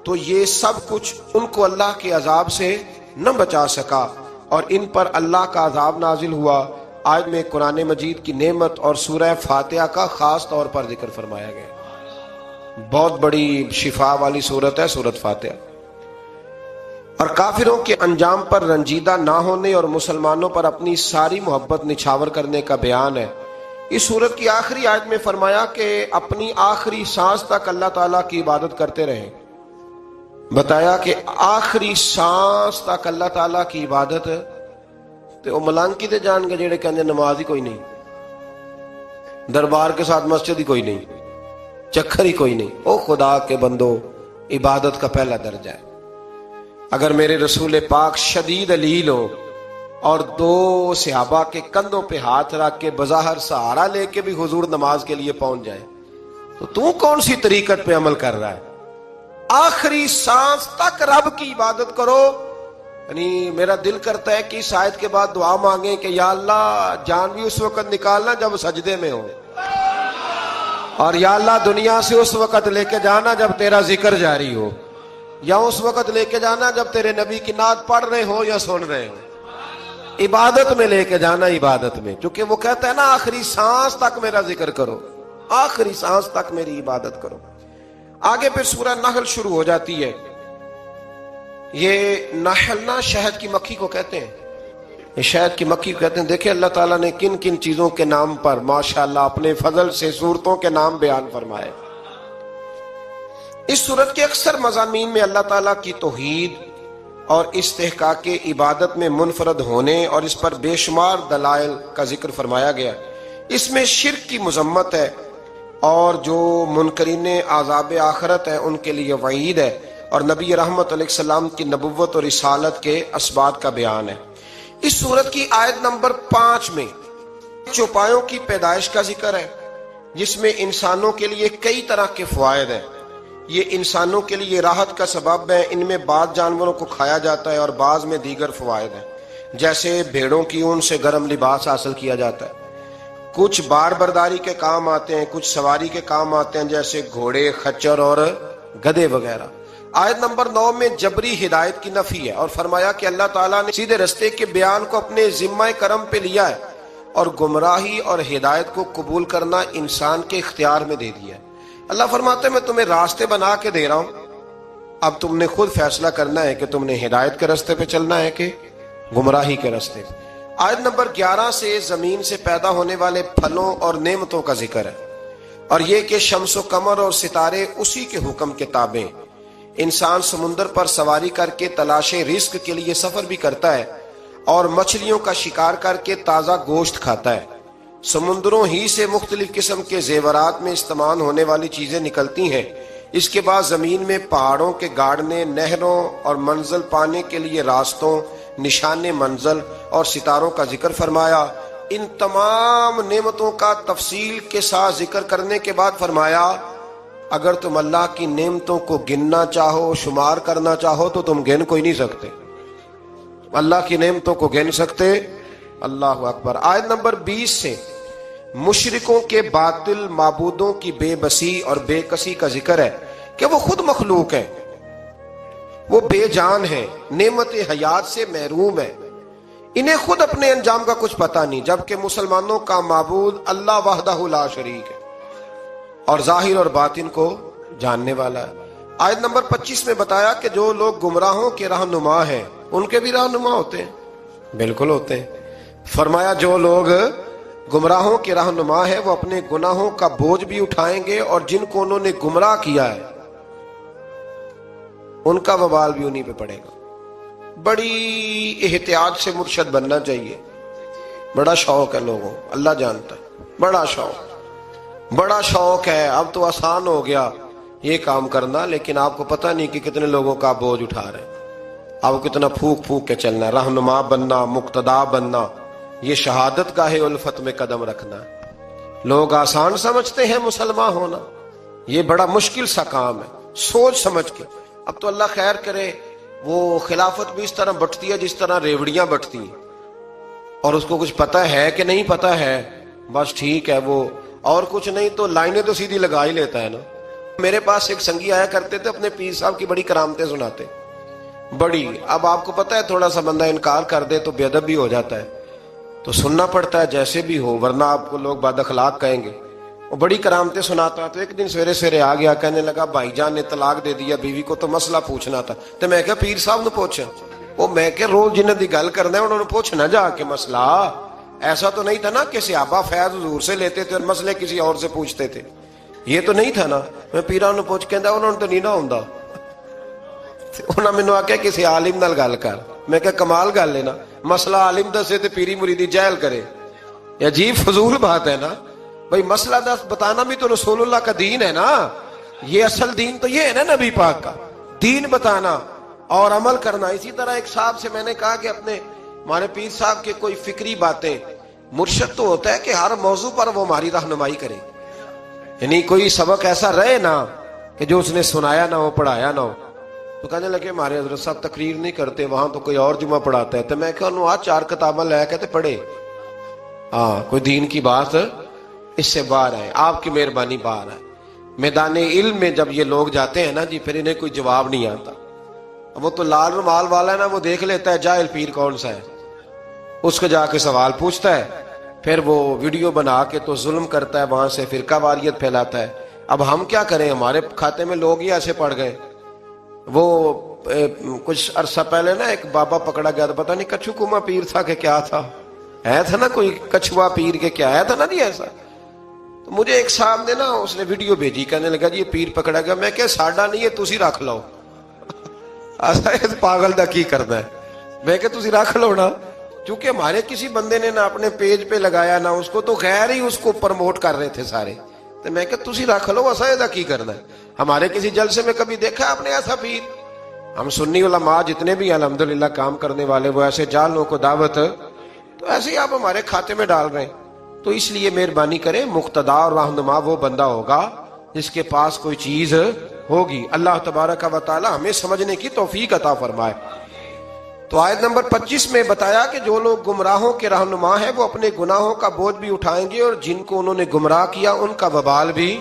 تو یہ سب کچھ ان کو اللہ کے عذاب سے نہ بچا سکا اور ان پر اللہ کا عذاب نازل ہوا۔ آیت میں قرآن مجید کی نعمت اور سورہ فاتحہ کا خاص طور پر ذکر فرمایا گیا۔ بہت بڑی شفا والی سورت ہے سورت فاتحہ، اور کافروں کے انجام پر رنجیدہ نہ ہونے اور مسلمانوں پر اپنی ساری محبت نچھاور کرنے کا بیان ہے۔ اس سورت کی آخری آیت میں فرمایا کہ اپنی آخری سانس تک اللہ تعالیٰ کی عبادت کرتے رہیں، بتایا کہ آخری سانس تک اللہ تعالیٰ کی عبادت، تو ملانکی تے جان کے جڑے کہندے نماز ہی کوئی نہیں، دربار کے ساتھ مسجد ہی کوئی نہیں، چکر ہی کوئی نہیں۔ او خدا کے بندو، عبادت کا پہلا درجہ ہے۔ اگر میرے رسول پاک شدید علیل ہو اور 2 صحابہ کے کندھوں پہ ہاتھ رکھ کے بظاہر سہارا لے کے بھی حضور نماز کے لیے پہنچ جائے تو کون سی طریقت پہ عمل کر رہا ہے؟ آخری سانس تک رب کی عبادت کرو۔ یعنی میرا دل کرتا ہے کہ اس آیت کے بعد دعا مانگیں کہ یا اللہ جان بھی اس وقت نکالنا جب سجدے میں ہو، اور یا اللہ دنیا سے اس وقت لے کے جانا جب تیرا ذکر جاری ہو، یا اس وقت لے کے جانا جب تیرے نبی کی نعت پڑھ رہے ہو یا سن رہے ہو، عبادت میں لے کے جانا، عبادت میں، کیونکہ وہ کہتا ہے نا آخری سانس تک میرا ذکر کرو، آخری سانس تک میری عبادت کرو۔ آگے پھر سورہ نحل شروع ہو جاتی ہے۔ یہ نحل نا شہد کی مکھی کو کہتے ہیں، یہ شہد کی مکھی کو کہتے ہیں۔ دیکھیں اللہ تعالیٰ نے کن کن چیزوں کے نام پر ماشاءاللہ اپنے فضل سے صورتوں کے نام بیان فرمائے۔ اس صورت کے اکثر مضامین میں اللہ تعالیٰ کی توحید اور استحقاق عبادت میں منفرد ہونے اور اس پر بے شمار دلائل کا ذکر فرمایا گیا۔ اس میں شرک کی مذمت ہے اور جو منکرین عذاب آخرت ہیں ان کے لیے وعید ہے، اور نبی رحمت علیہ السلام کی نبوت اور رسالت کے اسبات کا بیان ہے۔ اس سورت کی آیت نمبر 5 میں چوپایوں کی پیدائش کا ذکر ہے، جس میں انسانوں کے لیے کئی طرح کے فوائد ہیں۔ یہ انسانوں کے لیے راحت کا سبب ہے، ان میں بعض جانوروں کو کھایا جاتا ہے اور بعض میں دیگر فوائد ہیں، جیسے بھیڑوں کی اون سے گرم لباس حاصل کیا جاتا ہے، کچھ بار برداری کے کام آتے ہیں، کچھ سواری کے کام آتے ہیں جیسے گھوڑے، خچر اور گدھے وغیرہ۔ آیت نمبر 9 میں جبری ہدایت کی نفی ہے اور فرمایا کہ اللہ تعالیٰ نے سیدھے رستے کے بیان کو اپنے ذمہ کرم پہ لیا ہے اور گمراہی اور ہدایت کو قبول کرنا انسان کے اختیار میں دے دیا ہے۔ اللہ فرماتے ہیں میں تمہیں راستے بنا کے دے رہا ہوں، اب تم نے خود فیصلہ کرنا ہے کہ تم نے ہدایت کے راستے پہ چلنا ہے کہ گمراہی کے راستے پہ۔ آیت نمبر 11 سے زمین سے پیدا ہونے والے پھلوں اور نعمتوں کا ذکر ہے، اور یہ کہ شمس و قمر اور ستارے اسی کے حکم کے تابع۔ انسان سمندر پر سواری کر کے تلاش رزق کے لیے سفر بھی کرتا ہے اور مچھلیوں کا شکار کر کے تازہ گوشت کھاتا ہے۔ سمندروں ہی سے مختلف قسم کے زیورات میں استعمال ہونے والی چیزیں نکلتی ہیں۔ اس کے بعد زمین میں پہاڑوں کے گاڑنے، نہروں اور منزل پانے کے لیے راستوں، نشان منزل اور ستاروں کا ذکر فرمایا۔ ان تمام نعمتوں کا تفصیل کے ساتھ ذکر کرنے کے بعد فرمایا اگر تم اللہ کی نعمتوں کو گننا چاہو، شمار کرنا چاہو تو تم گن کوئی نہیں سکتے۔ اللہ کی نعمتوں کو گن سکتے؟ اللہ اکبر۔ آیت نمبر 20 سے مشرکوں کے باطل معبودوں کی بے بسی اور بے کسی کا ذکر ہے کہ وہ خود مخلوق ہیں، وہ بے جان ہیں، نعمت حیات سے محروم ہیں، انہیں خود اپنے انجام کا کچھ پتہ نہیں، جبکہ مسلمانوں کا معبود اللہ وحدہ لا شریک ہے اور ظاہر اور باطن کو جاننے والا ہے۔ آیت نمبر 25 میں بتایا کہ جو لوگ گمراہوں کے رہنما ہیں ان کے بھی رہنما ہوتے ہیں، بالکل ہوتے ہیں۔ فرمایا جو لوگ گمراہوں کے رہنما ہیں وہ اپنے گناہوں کا بوجھ بھی اٹھائیں گے، اور جن کو انہوں نے گمراہ کیا ہے ان کا وبال بھی انہی پہ پڑے گا۔ بڑی احتیاط سے مرشد بننا چاہیے، بڑا شوق ہے لوگوں، اللہ جانتا ہے، بڑا شوق ہے۔ اب تو آسان ہو گیا یہ کام کرنا، لیکن آپ کو پتہ نہیں کہ کتنے لوگوں کا بوجھ اٹھا رہے ہیں، آپ کو کتنا پھونک پھونک کے چلنا ہے۔ رہنما بننا، مقتدا بننا، یہ شہادت گاہ الفت میں قدم رکھنا ہے۔ لوگ آسان سمجھتے ہیں مسلمان ہونا، یہ بڑا مشکل سا کام ہے، سوچ سمجھ کے۔ اب تو اللہ خیر کرے وہ خلافت بھی اس طرح بٹتی ہے جس طرح ریوڑیاں بٹتی ہیں، اور اس کو کچھ پتہ ہے کہ نہیں پتہ ہے، بس ٹھیک ہے وہ، اور کچھ نہیں تو لائنیں تو سیدھی لگا ہی لیتا ہے نا۔ میرے پاس ایک سنگی آیا کرتے تھے، اپنے پیر صاحب کی بڑی کرامتیں سناتے، بڑی۔ اب آپ کو پتہ ہے تھوڑا سا بندہ انکار کر دے تو بے ادب بھی ہو جاتا ہے، تو سننا پڑتا ہے جیسے بھی ہو، ورنہ آپ کو لوگ بد اخلاق کہیں گے۔ وہ بڑی کرامتیں سناتا، تو ایک دن سویرے سویرے آ گیا، کہنے لگا بھائی جان نے طلاق دے دیا بیوی کو، تو مسئلہ پوچھنا تھا۔ تو میں کہا پیر صاحب نے پوچھا، وہ میں کہ روز جنہوں دی گل کرنا ہے انہوں نے پوچھنا جا کے مسئلہ۔ ایسا تو نہیں تھا نا کہ صحابہ فیض حضور سے لیتے تھے اور مسئلے کسی اور سے پوچھتے تھے، یہ تو نہیں تھا نا۔ میں پیران نے پوچھ کہندا انہوں نے تو نہیں نہ ہوندا، انہاں مینوں آکھیا کسی عالم نال گل کر۔ میں کہ کمال گل ہے نا، مسئلہ عالم دسے تے پیری مریدی جاہل کرے، یہ عجیب فضول بات ہے نا۔ بھئی مسئلہ دس بتانا بھی تو رسول اللہ کا دین ہے نا، یہ اصل دین تو یہ ہے نا نبی پاک کا دین، بتانا اور عمل کرنا۔ اسی طرح ایک صاحب سے میں نے کہا کہ اپنے ہمارے پیر صاحب کے کوئی فکری باتیں، مرشد تو ہوتا ہے کہ ہر موضوع پر وہ ہماری رہنمائی کرے، یعنی کوئی سبق ایسا رہے نا کہ جو اس نے سنایا نہ ہو، پڑھایا نہ ہو۔ تو کہنے لگے ہمارے حضرت صاحب تقریر نہیں کرتے، وہاں تو کوئی اور جمعہ پڑھاتا ہے۔ تو میں کہا انہوں آج 4 کتابیں لے کے پڑھے، ہاں کوئی دین کی بات اس سے باہر ہے، آپ کی مہربانی باہر ہے۔ میدان علم میں جب یہ لوگ جاتے ہیں نا جی، پھر انہیں کوئی جواب نہیں آتا۔ وہ تو لال رومال والا ہے نا، وہ دیکھ لیتا ہے جاہل پیر کون سا ہے، اس کو جا کے سوال پوچھتا ہے، پھر وہ ویڈیو بنا کے تو ظلم کرتا ہے، وہاں سے فرقہ واریت پھیلاتا ہے۔ اب ہم کیا کریں، ہمارے کھاتے میں لوگ ہی ایسے پڑ گئے۔ وہ کچھ عرصہ پہلے نا ایک بابا پکڑا گیا تھا، پتہ نہیں کچھو کما پیر تھا کہ کیا تھا، ہے تھا نا کوئی کچھوا پیر کے کیا ہے تھا نا جی ایسا۔ تو مجھے ایک صاحب نے نا اس نے ویڈیو بھیجی، کہنے لگا جی یہ پیر پکڑا گیا۔ میں کہ ساڈا نہیں ہے، تسی رکھ لو۔ ایسا پاگل دا کی کرنا ہے، میں کہ تسی رکھ لو نا، چونکہ ہمارے کسی بندے نے نہ اپنے پیج پہ لگایا نہ اس کو، تو غیر ہی اس کو پروموٹ کر رہے تھے سارے۔ تو میں کہ تسی رکھ لو، ایسا ایسا کی کرنا ہے۔ ہمارے کسی جلسے میں کبھی دیکھا آپ نے ایسا پیر؟ ہم سنی علماء جتنے بھی الحمدللہ کام کرنے والے، وہ ایسے جالوں کو دعوت، تو ایسے ہی آپ ہمارے کھاتے میں ڈال رہے ہیں۔ تو اس لیے مہربانی کریں، مقتدا اور رہنما وہ بندہ ہوگا جس کے پاس کوئی چیز ہوگی۔ اللہ تبارک و تعالی ہمیں سمجھنے کی توفیق عطا فرمائے۔ تو آیت نمبر 25 میں بتایا کہ جو لوگ گمراہوں کے رہنما ہیں وہ اپنے گناہوں کا بوجھ بھی اٹھائیں گے، اور جن کو انہوں نے گمراہ کیا ان کا وبال بھی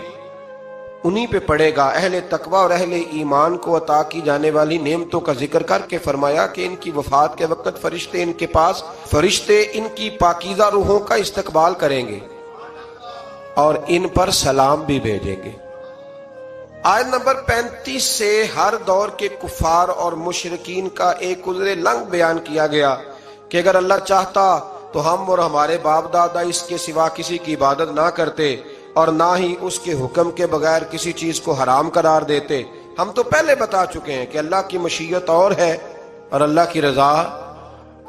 انہی پہ پڑے گا۔ اہل تقوی اور اہل ایمان کو عطا کی جانے والی نعمتوں کا ذکر کر کے فرمایا کہ ان کی وفات کے وقت فرشتے ان کی پاکیزہ روحوں کا استقبال کریں گے اور ان پر سلام بھی بھیجیں گے۔ آیت نمبر 35 سے ہر دور کے کفار اور مشرکین کا ایک عذر لنگ بیان کیا گیا کہ اگر اللہ چاہتا تو ہم اور ہمارے باپ دادا اس کے سوا کسی کی عبادت نہ کرتے اور نہ ہی اس کے حکم کے بغیر کسی چیز کو حرام قرار دیتے۔ ہم تو پہلے بتا چکے ہیں کہ اللہ کی مشیت اور ہے اور اللہ کی رضا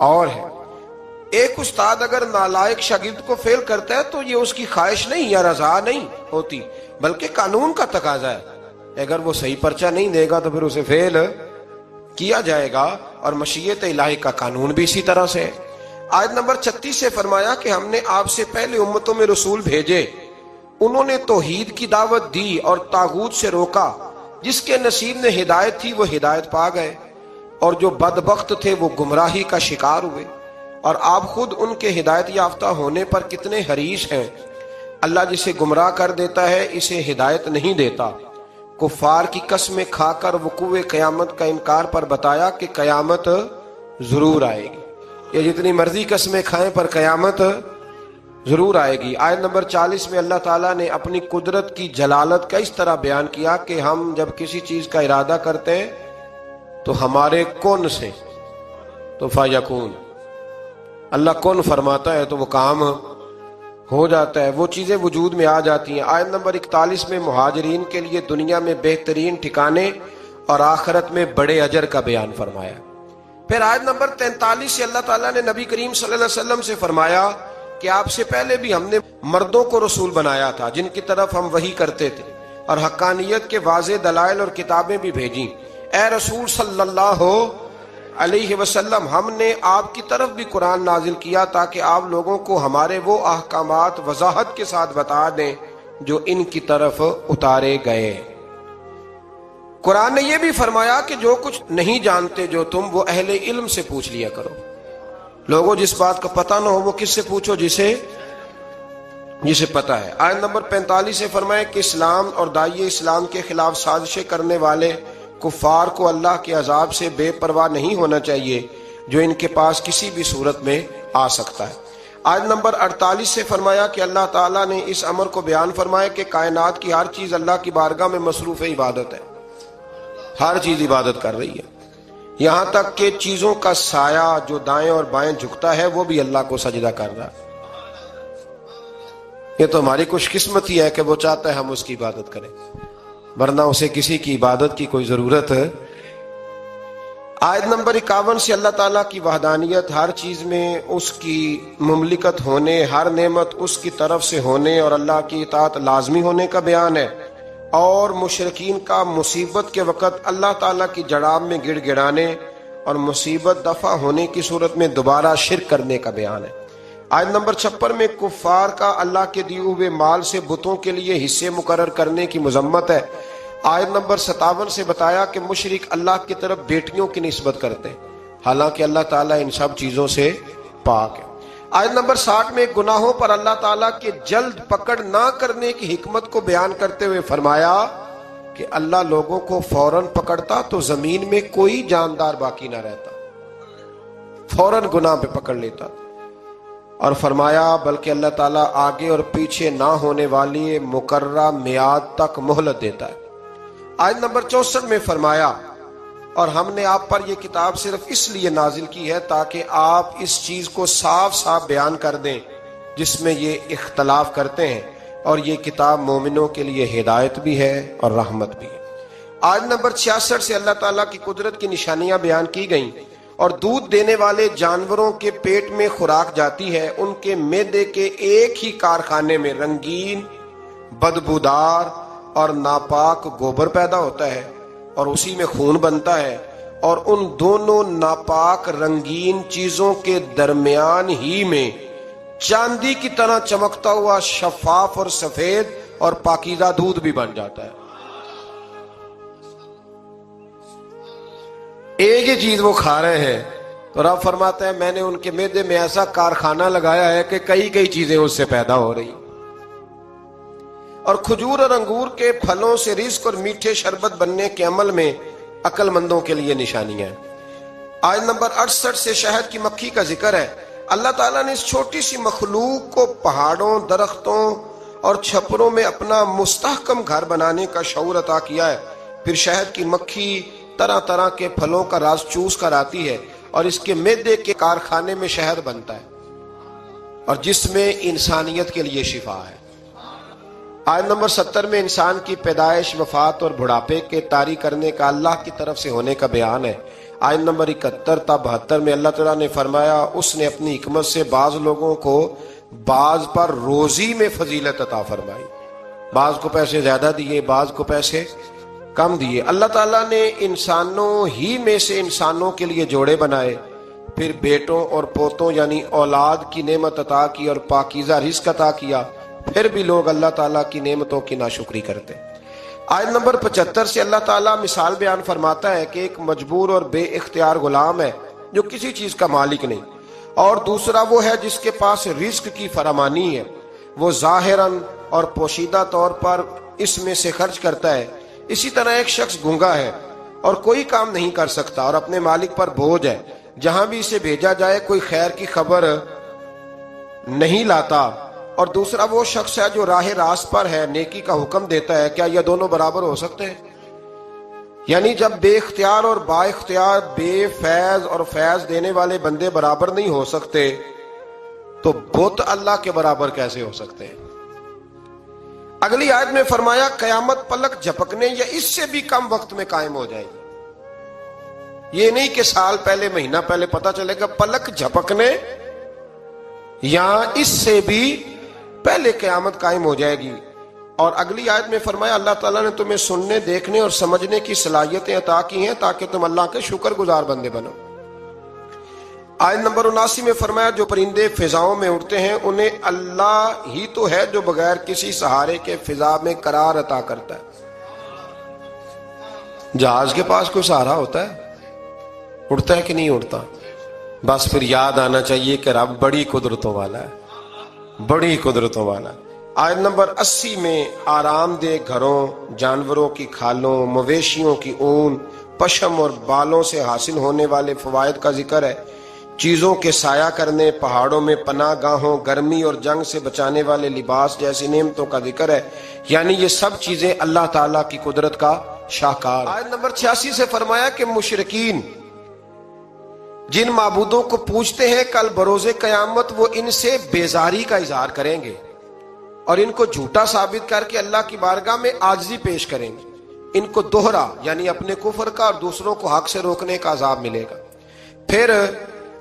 اور ہے۔ ایک استاد اگر نالائق شاگرد کو فیل کرتا ہے تو یہ اس کی خواہش نہیں یا رضا نہیں ہوتی، بلکہ قانون کا تقاضا ہے۔ اگر وہ صحیح پرچہ نہیں دے گا تو پھر اسے فیل کیا جائے گا، اور مشیت الہی کا قانون بھی اسی طرح سے ہے۔ آیت نمبر 36 سے فرمایا کہ ہم نے آپ سے پہلے امتوں میں رسول بھیجے، انہوں نے توحید کی دعوت دی اور طاغوت سے روکا، جس کے نصیب میں ہدایت تھی وہ ہدایت پا گئے اور جو بدبخت تھے وہ گمراہی کا شکار ہوئے، اور آپ خود ان کے ہدایت یافتہ ہونے پر کتنے حریص ہیں۔ اللہ جسے گمراہ کر دیتا ہے اسے ہدایت نہیں دیتا۔ کفار کی قسمیں کھا کر وقوع قیامت کا انکار پر بتایا کہ قیامت ضرور آئے گی۔ یہ جتنی مرضی قسمیں کھائیں پر قیامت ضرور آئے گی۔ آیت نمبر 40 میں اللہ تعالیٰ نے اپنی قدرت کی جلالت کا اس طرح بیان کیا کہ ہم جب کسی چیز کا ارادہ کرتے ہیں تو ہمارے کن سے تو فیکون، اللہ کن فرماتا ہے تو وہ کام ہو جاتا ہے، وہ چیزیں وجود میں آ جاتی ہیں۔ آیت نمبر 41 میں مہاجرین کے لیے دنیا میں بہترین ٹھکانے اور آخرت میں بڑے اجر کا بیان فرمایا۔ پھر آیت نمبر 43 سے اللہ تعالیٰ نے نبی کریم صلی اللہ علیہ وسلم سے فرمایا کہ آپ سے پہلے بھی ہم نے مردوں کو رسول بنایا تھا جن کی طرف ہم وحی کرتے تھے اور حقانیت کے واضح دلائل اور کتابیں بھی بھیجیں۔ اے رسول صلی اللہ علیہ وسلم، ہم نے آپ کی طرف بھی قرآن نازل کیا تاکہ آپ لوگوں کو ہمارے وہ احکامات وضاحت کے ساتھ بتا دیں جو ان کی طرف اتارے گئے۔ قرآن نے یہ بھی فرمایا کہ جو کچھ نہیں جانتے جو تم، وہ اہل علم سے پوچھ لیا کرو۔ لوگوں جس بات کا پتہ نہ ہو وہ کس سے پوچھو؟ جسے پتہ ہے۔ آیت نمبر 45 سے فرمائے کہ اسلام اور داعی اسلام کے خلاف سازشیں کرنے والے کفار کو اللہ کے عذاب سے بے پرواہ نہیں ہونا چاہیے جو ان کے پاس کسی بھی صورت میں آ سکتا ہے۔ آیت نمبر 48 سے فرمایا کہ اللہ تعالیٰ نے اس امر کو بیان فرمایا کہ کائنات کی ہر چیز اللہ کی بارگاہ میں مصروف عبادت ہے، ہر چیز عبادت کر رہی ہے، یہاں تک کہ چیزوں کا سایہ جو دائیں اور بائیں جھکتا ہے وہ بھی اللہ کو سجدہ کر رہا ہے۔ یہ تو ہماری خوش قسمتی ہے کہ وہ چاہتا ہے ہم اس کی عبادت کریں، ورنہ اسے کسی کی عبادت کی کوئی ضرورت ہے۔ آیت نمبر 51 سے اللہ تعالیٰ کی وحدانیت، ہر چیز میں اس کی مملکت ہونے، ہر نعمت اس کی طرف سے ہونے اور اللہ کی اطاعت لازمی ہونے کا بیان ہے، اور مشرکین کا مصیبت کے وقت اللہ تعالیٰ کی جڑاب میں گڑ گڑانے اور مصیبت دفع ہونے کی صورت میں دوبارہ شرک کرنے کا بیان ہے۔ آیت نمبر 56 میں کفار کا اللہ کے دیے ہوئے مال سے بتوں کے لیے حصے مقرر کرنے کی مذمت ہے۔ آیت نمبر 57 سے بتایا کہ مشرک اللہ کی طرف بیٹیوں کی نسبت کرتے ہیں، حالانکہ اللہ تعالیٰ ان سب چیزوں سے پاک ہے۔ آیت نمبر 60 میں گناہوں پر اللہ تعالیٰ کے جلد پکڑ نہ کرنے کی حکمت کو بیان کرتے ہوئے فرمایا کہ اللہ لوگوں کو فوراً پکڑتا تو زمین میں کوئی جاندار باقی نہ رہتا، فوراً گناہ پہ پکڑ لیتا، اور فرمایا بلکہ اللہ تعالیٰ آگے اور پیچھے نہ ہونے والی مقررہ میعاد تک مہلت دیتا ہے۔ آیت نمبر 64 میں فرمایا اور ہم نے آپ پر یہ کتاب صرف اس لیے نازل کی ہے تاکہ آپ اس چیز کو صاف صاف بیان کر دیں جس میں یہ اختلاف کرتے ہیں، اور یہ کتاب مومنوں کے لیے ہدایت بھی ہے اور رحمت بھی ہے۔ آیت نمبر 66 سے اللہ تعالیٰ کی قدرت کی نشانیاں بیان کی گئیں، اور دودھ دینے والے جانوروں کے پیٹ میں خوراک جاتی ہے، ان کے معدے کے ایک ہی کارخانے میں رنگین، بدبودار اور ناپاک گوبر پیدا ہوتا ہے، اور اسی میں خون بنتا ہے، اور ان دونوں ناپاک رنگین چیزوں کے درمیان ہی میں چاندی کی طرح چمکتا ہوا شفاف اور سفید اور پاکیزہ دودھ بھی بن جاتا ہے۔ ایک ہی چیز وہ کھا رہے ہیں تو رب فرماتا ہے میں نے ان کے معدے میں ایسا کارخانہ لگایا ہے کہ کئی چیزیں اس سے پیدا ہو رہی۔ اور کھجور اور انگور کے پھلوں سے رزق اور میٹھے شربت بننے کے عمل میں عقل مندوں کے لیے نشانیاں ہیں۔ آیت نمبر 68 سے شہد کی مکھی کا ذکر ہے۔ اللہ تعالیٰ نے اس چھوٹی سی مخلوق کو پہاڑوں، درختوں اور چھپروں میں اپنا مستحکم گھر بنانے کا شعور عطا کیا ہے۔ پھر شہد کی مکھی طرح طرح کے پھلوں کا رس چوس کر آتی ہے اور اس کے معدے کے کارخانے میں شہد بنتا ہے اور جس میں انسانیت کے لیے شفا ہے۔ آیت نمبر 70 میں انسان کی پیدائش، وفات اور بڑھاپے کے طاری کرنے کا اللہ کی طرف سے ہونے کا بیان ہے۔ آیت نمبر 71 تا 72 میں اللہ تعالیٰ نے فرمایا اس نے اپنی حکمت سے بعض لوگوں کو بعض پر روزی میں فضیلت عطا فرمائی، بعض کو پیسے زیادہ دیے، بعض کو پیسے کم دیے۔ اللہ تعالیٰ نے انسانوں ہی میں سے انسانوں کے لیے جوڑے بنائے، پھر بیٹوں اور پوتوں یعنی اولاد کی نعمت عطا کی اور پاکیزہ رزق عطا کیا، پھر بھی لوگ اللہ تعالیٰ کی نعمتوں کی ناشکری کرتے۔ آیت نمبر 75 سے اللہ تعالیٰ مثال بیان فرماتا ہے کہ ایک مجبور اور بے اختیار غلام ہے جو کسی چیز کا مالک نہیں، اور دوسرا وہ ہے جس کے پاس رزق کی فراوانی ہے، وہ ظاہراً اور پوشیدہ طور پر اس میں سے خرچ کرتا ہے۔ اسی طرح ایک شخص گونگا ہے اور کوئی کام نہیں کر سکتا اور اپنے مالک پر بوجھ ہے، جہاں بھی اسے بھیجا جائے کوئی خیر کی خبر نہیں لاتا، اور دوسرا وہ شخص ہے جو راہ راست پر ہے، نیکی کا حکم دیتا ہے۔ کیا یہ دونوں برابر ہو سکتے ہیں؟ یعنی جب بے اختیار اور با اختیار، بے فیض اور فیض دینے والے بندے برابر نہیں ہو سکتے تو بت اللہ کے برابر کیسے ہو سکتے ہیں؟ اگلی آیت میں فرمایا قیامت پلک جھپکنے یا اس سے بھی کم وقت میں قائم ہو جائے گی۔ یہ نہیں کہ سال پہلے، مہینہ پہلے پتہ چلے گا، پلک جھپکنے یا اس سے بھی پہلے قیامت قائم ہو جائے گی۔ اور اگلی آیت میں فرمایا اللہ تعالیٰ نے تمہیں سننے، دیکھنے اور سمجھنے کی صلاحیتیں عطا کی ہیں تاکہ تم اللہ کے شکر گزار بندے بنو۔ آیت نمبر 79 میں فرمایا جو پرندے فضاؤں میں اڑتے ہیں انہیں اللہ ہی تو ہے جو بغیر کسی سہارے کے فضا میں قرار عطا کرتا ہے۔ جہاز کے پاس کوئی سہارا ہوتا ہے؟ اڑتا ہے کہ نہیں اڑتا؟ بس پھر یاد آنا چاہیے کہ رب بڑی قدرتوں والا ہے، بڑی قدرتوں والا ہے۔ آیت نمبر 80 میں آرام دہ گھروں، جانوروں کی کھالوں، مویشیوں کی اون، پشم اور بالوں سے حاصل ہونے والے فوائد کا ذکر ہے۔ چیزوں کے سایہ کرنے، پہاڑوں میں پناہ گاہوں، گرمی اور جنگ سے بچانے والے لباس جیسی نعمتوں کا ذکر ہے، یعنی یہ سب چیزیں اللہ تعالیٰ کی قدرت کا شاہکار۔ آیت نمبر 86 سے فرمایا کہ مشرکین جن معبودوں کو پوجتے ہیں کل بروز قیامت وہ ان سے بیزاری کا اظہار کریں گے اور ان کو جھوٹا ثابت کر کے اللہ کی بارگاہ میں عاجزی پیش کریں گے۔ ان کو دوہرا یعنی اپنے کفر کا اور دوسروں کو حق سے روکنے کا عذاب ملے گا۔ پھر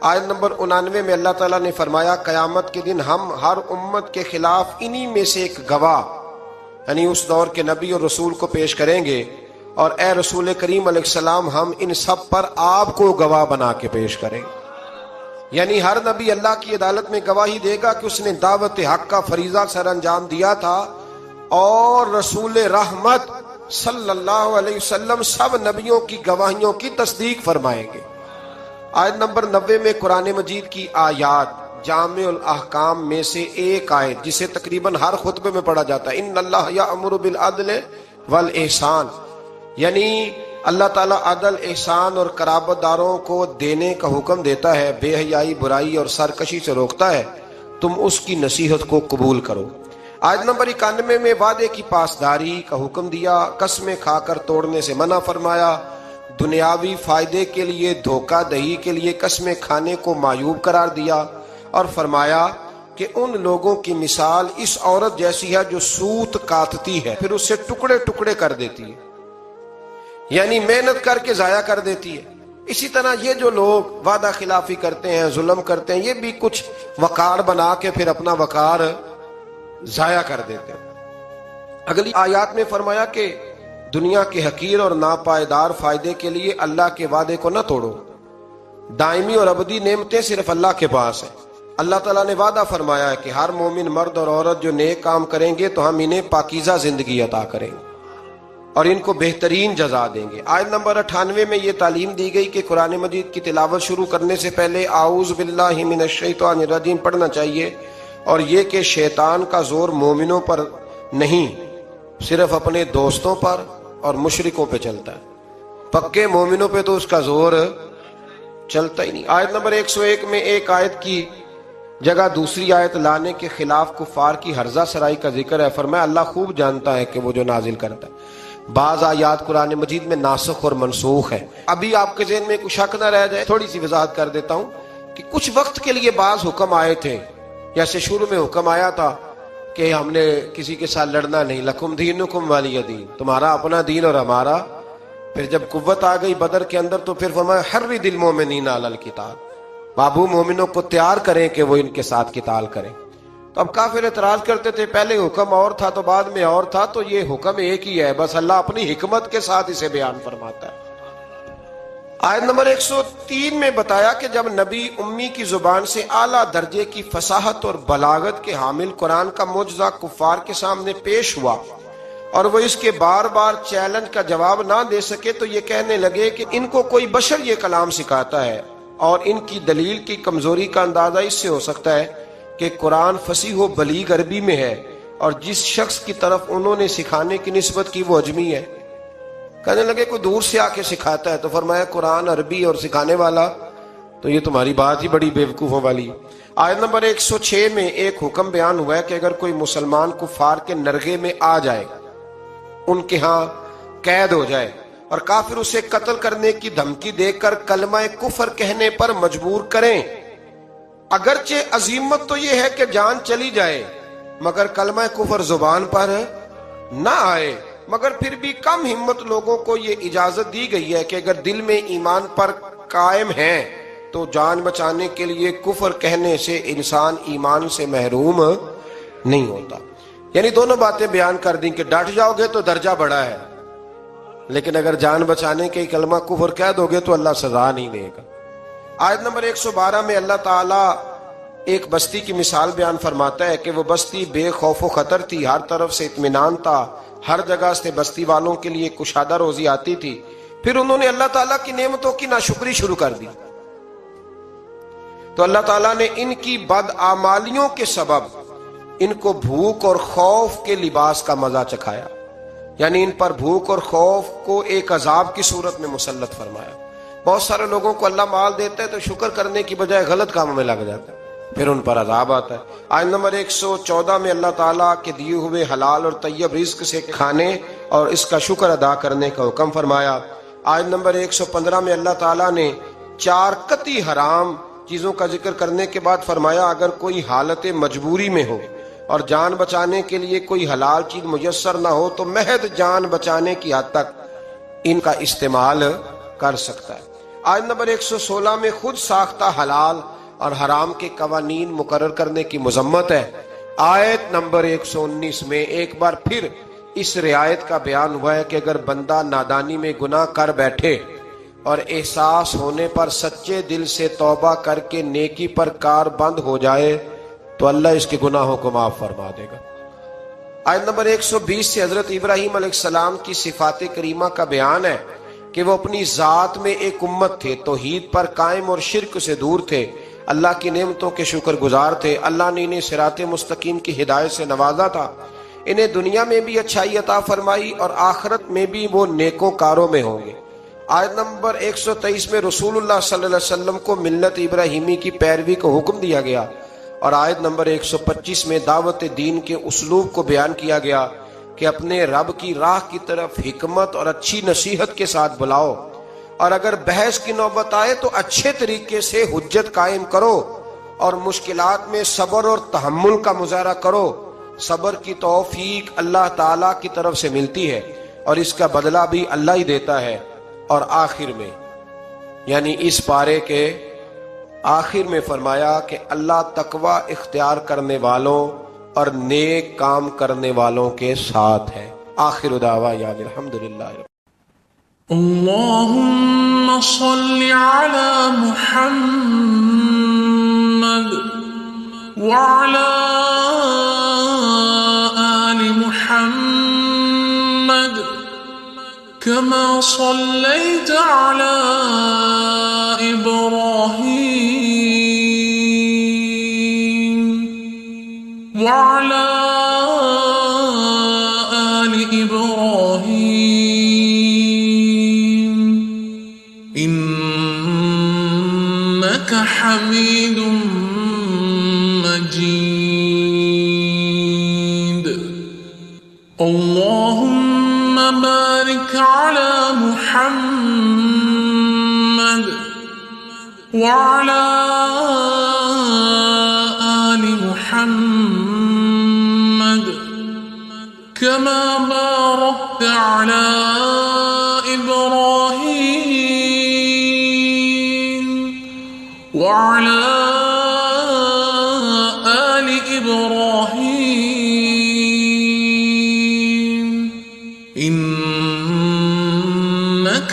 آیت نمبر 99 میں اللہ تعالیٰ نے فرمایا قیامت کے دن ہم ہر امت کے خلاف انہی میں سے ایک گواہ یعنی اس دور کے نبی اور رسول کو پیش کریں گے، اور اے رسول کریم علیہ السلام ہم ان سب پر آپ کو گواہ بنا کے پیش کریں گے۔ یعنی ہر نبی اللہ کی عدالت میں گواہی دے گا کہ اس نے دعوت حق کا فریضہ سر انجام دیا تھا، اور رسول رحمت صلی اللہ علیہ وسلم سب نبیوں کی گواہیوں کی تصدیق فرمائیں گے۔ آیت نمبر 90 میں قرآن مجید کی آیات جامع الاحکام میں سے ایک آیت جسے تقریباً ہر خطبے میں پڑھا جاتا ہے، ان اللہ یأمر بالعدل والاحسان، یعنی اللہ تعالیٰ عدل، احسان اور قرابت داروں کو دینے کا حکم دیتا ہے، بے حیائی، برائی اور سرکشی سے روکتا ہے، تم اس کی نصیحت کو قبول کرو۔ آیت نمبر 91 میں وعدے کی پاسداری کا حکم دیا، قسمیں کھا کر توڑنے سے منع فرمایا، دنیاوی فائدے کے لیے، دھوکہ دہی کے لیے قسمیں کھانے کو معیوب قرار دیا، اور فرمایا کہ ان لوگوں کی مثال اس عورت جیسی ہے جو سوت کاٹتی ہے پھر اسے ٹکڑے ٹکڑے کر دیتی ہے، یعنی محنت کر کے ضائع کر دیتی ہے۔ اسی طرح یہ جو لوگ وعدہ خلافی کرتے ہیں، ظلم کرتے ہیں، یہ بھی کچھ وقار بنا کے پھر اپنا وقار ضائع کر دیتے ہیں۔ اگلی آیات میں فرمایا کہ دنیا کے حقیر اور ناپائیدار فائدے کے لیے اللہ کے وعدے کو نہ توڑو، دائمی اور ابدی نعمتیں صرف اللہ کے پاس ہیں۔ اللہ تعالیٰ نے وعدہ فرمایا ہے کہ ہر مومن مرد اور عورت جو نیک کام کریں گے تو ہم انہیں پاکیزہ زندگی عطا کریں گے اور ان کو بہترین جزا دیں گے۔ آیت نمبر 98 میں یہ تعلیم دی گئی کہ قرآن مجید کی تلاوت شروع کرنے سے پہلے اعوذ باللہ من الشیطان الرجیم پڑھنا چاہیے، اور یہ کہ شیطان کا زور مومنوں پر نہیں صرف اپنے دوستوں پر اور مشرکوں پہ چلتا ہے، پکے مومنوں پہ تو اس کا زور چلتا ہی نہیں۔ آیت نمبر 101 میں ایک آیت کی جگہ دوسری آیت لانے کے خلاف کفار کی ہرزہ سرائی کا ذکر ہے۔ فرمایا اللہ خوب جانتا ہے کہ وہ جو نازل کرتا ہے۔ بعض آیات قرآن مجید میں ناسخ اور منسوخ ہے۔ ابھی آپ کے ذہن میں کوئی شک نہ رہ جائے، تھوڑی سی وضاحت کر دیتا ہوں کہ کچھ وقت کے لیے بعض حکم آئے تھے، جیسے شروع میں حکم آیا تھا کہ ہم نے کسی کے ساتھ لڑنا نہیں، لکم دینکم ولی دین، تمہارا اپنا دین اور ہمارا۔ پھر جب قوت آ گئی بدر کے اندر تو پھر فرمایا حرد المومنین علی القتال، بابو مومنوں کو تیار کریں کہ وہ ان کے ساتھ قتال کریں۔ تو اب کافر اعتراض کرتے تھے پہلے حکم اور تھا تو بعد میں اور تھا، تو یہ حکم ایک ہی ہے، بس اللہ اپنی حکمت کے ساتھ اسے بیان فرماتا ہے۔ آیت نمبر 103 میں بتایا کہ جب نبی امی کی زبان سے اعلیٰ درجے کی فصاحت اور بلاغت کے حامل قرآن کا معجزہ کفار کے سامنے پیش ہوا اور وہ اس کے بار بار چیلنج کا جواب نہ دے سکے تو یہ کہنے لگے کہ ان کو کوئی بشر یہ کلام سکھاتا ہے، اور ان کی دلیل کی کمزوری کا اندازہ اس سے ہو سکتا ہے کہ قرآن فصیح و بلیغ عربی میں ہے اور جس شخص کی طرف انہوں نے سکھانے کی نسبت کی وہ اجمی ہے۔ کہنے لگے کوئی دور سے آ کے سکھاتا ہے، تو فرمایا قرآن عربی اور سکھانے والا، تو یہ تمہاری بات ہی بڑی بیوقوفوں والی۔ آیت نمبر 106 میں ایک حکم بیان ہوا ہے کہ اگر کوئی مسلمان کفار کے نرغے میں آ جائے، ان کے ہاں قید ہو جائے اور کافر اسے قتل کرنے کی دھمکی دے کر کلمہ کفر کہنے پر مجبور کریں، اگرچہ عزیمت تو یہ ہے کہ جان چلی جائے مگر کلمہ کفر زبان پر نہ آئے، مگر پھر بھی کم ہمت لوگوں کو یہ اجازت دی گئی ہے کہ اگر دل میں ایمان پر قائم ہیں تو جان بچانے کے لیے کفر کہنے سے انسان ایمان سے محروم نہیں ہوتا۔ یعنی دونوں باتیں بیان کر دیں کہ ڈٹ جاؤ گے تو درجہ بڑا ہے، لیکن اگر جان بچانے کے کلمہ کفر کہہ دو گے تو اللہ سزا نہیں دے گا۔ آیت نمبر 112 میں اللہ تعالیٰ ایک بستی کی مثال بیان فرماتا ہے کہ وہ بستی بے خوف و خطر تھی، ہر طرف سے اطمینان تھا، ہر جگہ سے بستی والوں کے لیے کشادہ روزی آتی تھی۔ پھر انہوں نے اللہ تعالیٰ کی نعمتوں کی ناشکری شروع کر دی تو اللہ تعالیٰ نے ان کی بدعمالیوں کے سبب ان کو بھوک اور خوف کے لباس کا مزہ چکھایا، یعنی ان پر بھوک اور خوف کو ایک عذاب کی صورت میں مسلط فرمایا۔ بہت سارے لوگوں کو اللہ مال دیتا ہے تو شکر کرنے کی بجائے غلط کاموں میں لگ جاتا ہے، پھر ان پر عذاب آتا ہے۔ آیت نمبر 114 میں اللہ تعالیٰ کے دیے ہوئے حلال اور طیب رزق سے کھانے اور اس کا شکر ادا کرنے کا حکم فرمایا۔ آیت نمبر 115 میں اللہ تعالیٰ نے 4 قطعی حرام چیزوں کا ذکر کرنے کے بعد فرمایا اگر کوئی حالت مجبوری میں ہو اور جان بچانے کے لیے کوئی حلال چیز میسر نہ ہو تو محض جان بچانے کی حد تک ان کا استعمال کر سکتا ہے۔ آیت نمبر 116 میں خود ساختہ حلال اور حرام کے قوانین مقرر کرنے کی مذمت ہے۔ آیت نمبر 119 میں ایک بار پھر اس رعایت کا بیان ہوا ہے کہ اگر بندہ نادانی میں گناہ کر بیٹھے اور احساس ہونے پر سچے دل سے توبہ کر کے نیکی پر کار بند ہو جائے تو اللہ اس کے گناہوں کو معاف فرما دے گا۔ آیت نمبر 120 سے حضرت ابراہیم علیہ السلام کی صفات کریمہ کا بیان ہے کہ وہ اپنی ذات میں ایک امت تھے، توحید پر قائم اور شرک سے دور تھے، اللہ کی نعمتوں کے شکر گزار تھے، اللہ نے انہیں صراط مستقیم کی ہدایت سے نوازا تھا، انہیں دنیا میں بھی اچھائی عطا فرمائی اور آخرت میں بھی وہ نیکوکاروں میں ہوں گے۔ آیت نمبر 123 میں رسول اللہ صلی اللہ علیہ وسلم کو ملت ابراہیمی کی پیروی کو حکم دیا گیا، اور آیت نمبر 125 میں دعوت دین کے اسلوب کو بیان کیا گیا کہ اپنے رب کی راہ کی طرف حکمت اور اچھی نصیحت کے ساتھ بلاؤ، اور اگر بحث کی نوبت آئے تو اچھے طریقے سے حجت قائم کرو اور مشکلات میں صبر اور تحمل کا مظاہرہ کرو۔ صبر کی توفیق اللہ تعالیٰ کی طرف سے ملتی ہے اور اس کا بدلہ بھی اللہ ہی دیتا ہے۔ اور آخر میں یعنی اس پارے کے آخر میں فرمایا کہ اللہ تقوی اختیار کرنے والوں اور نیک کام کرنے والوں کے ساتھ ہے۔ آخر دعوانا الحمدللہ۔ اللهم صل على محمد وعلى آل محمد كما صليت على إبراهيم وعلى آل إنك حميد مجيد. اللهم بارك على محمد وعلى آل محمد كما باركت على إبراهيم وعلى آل إبراهيم إنك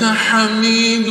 حميد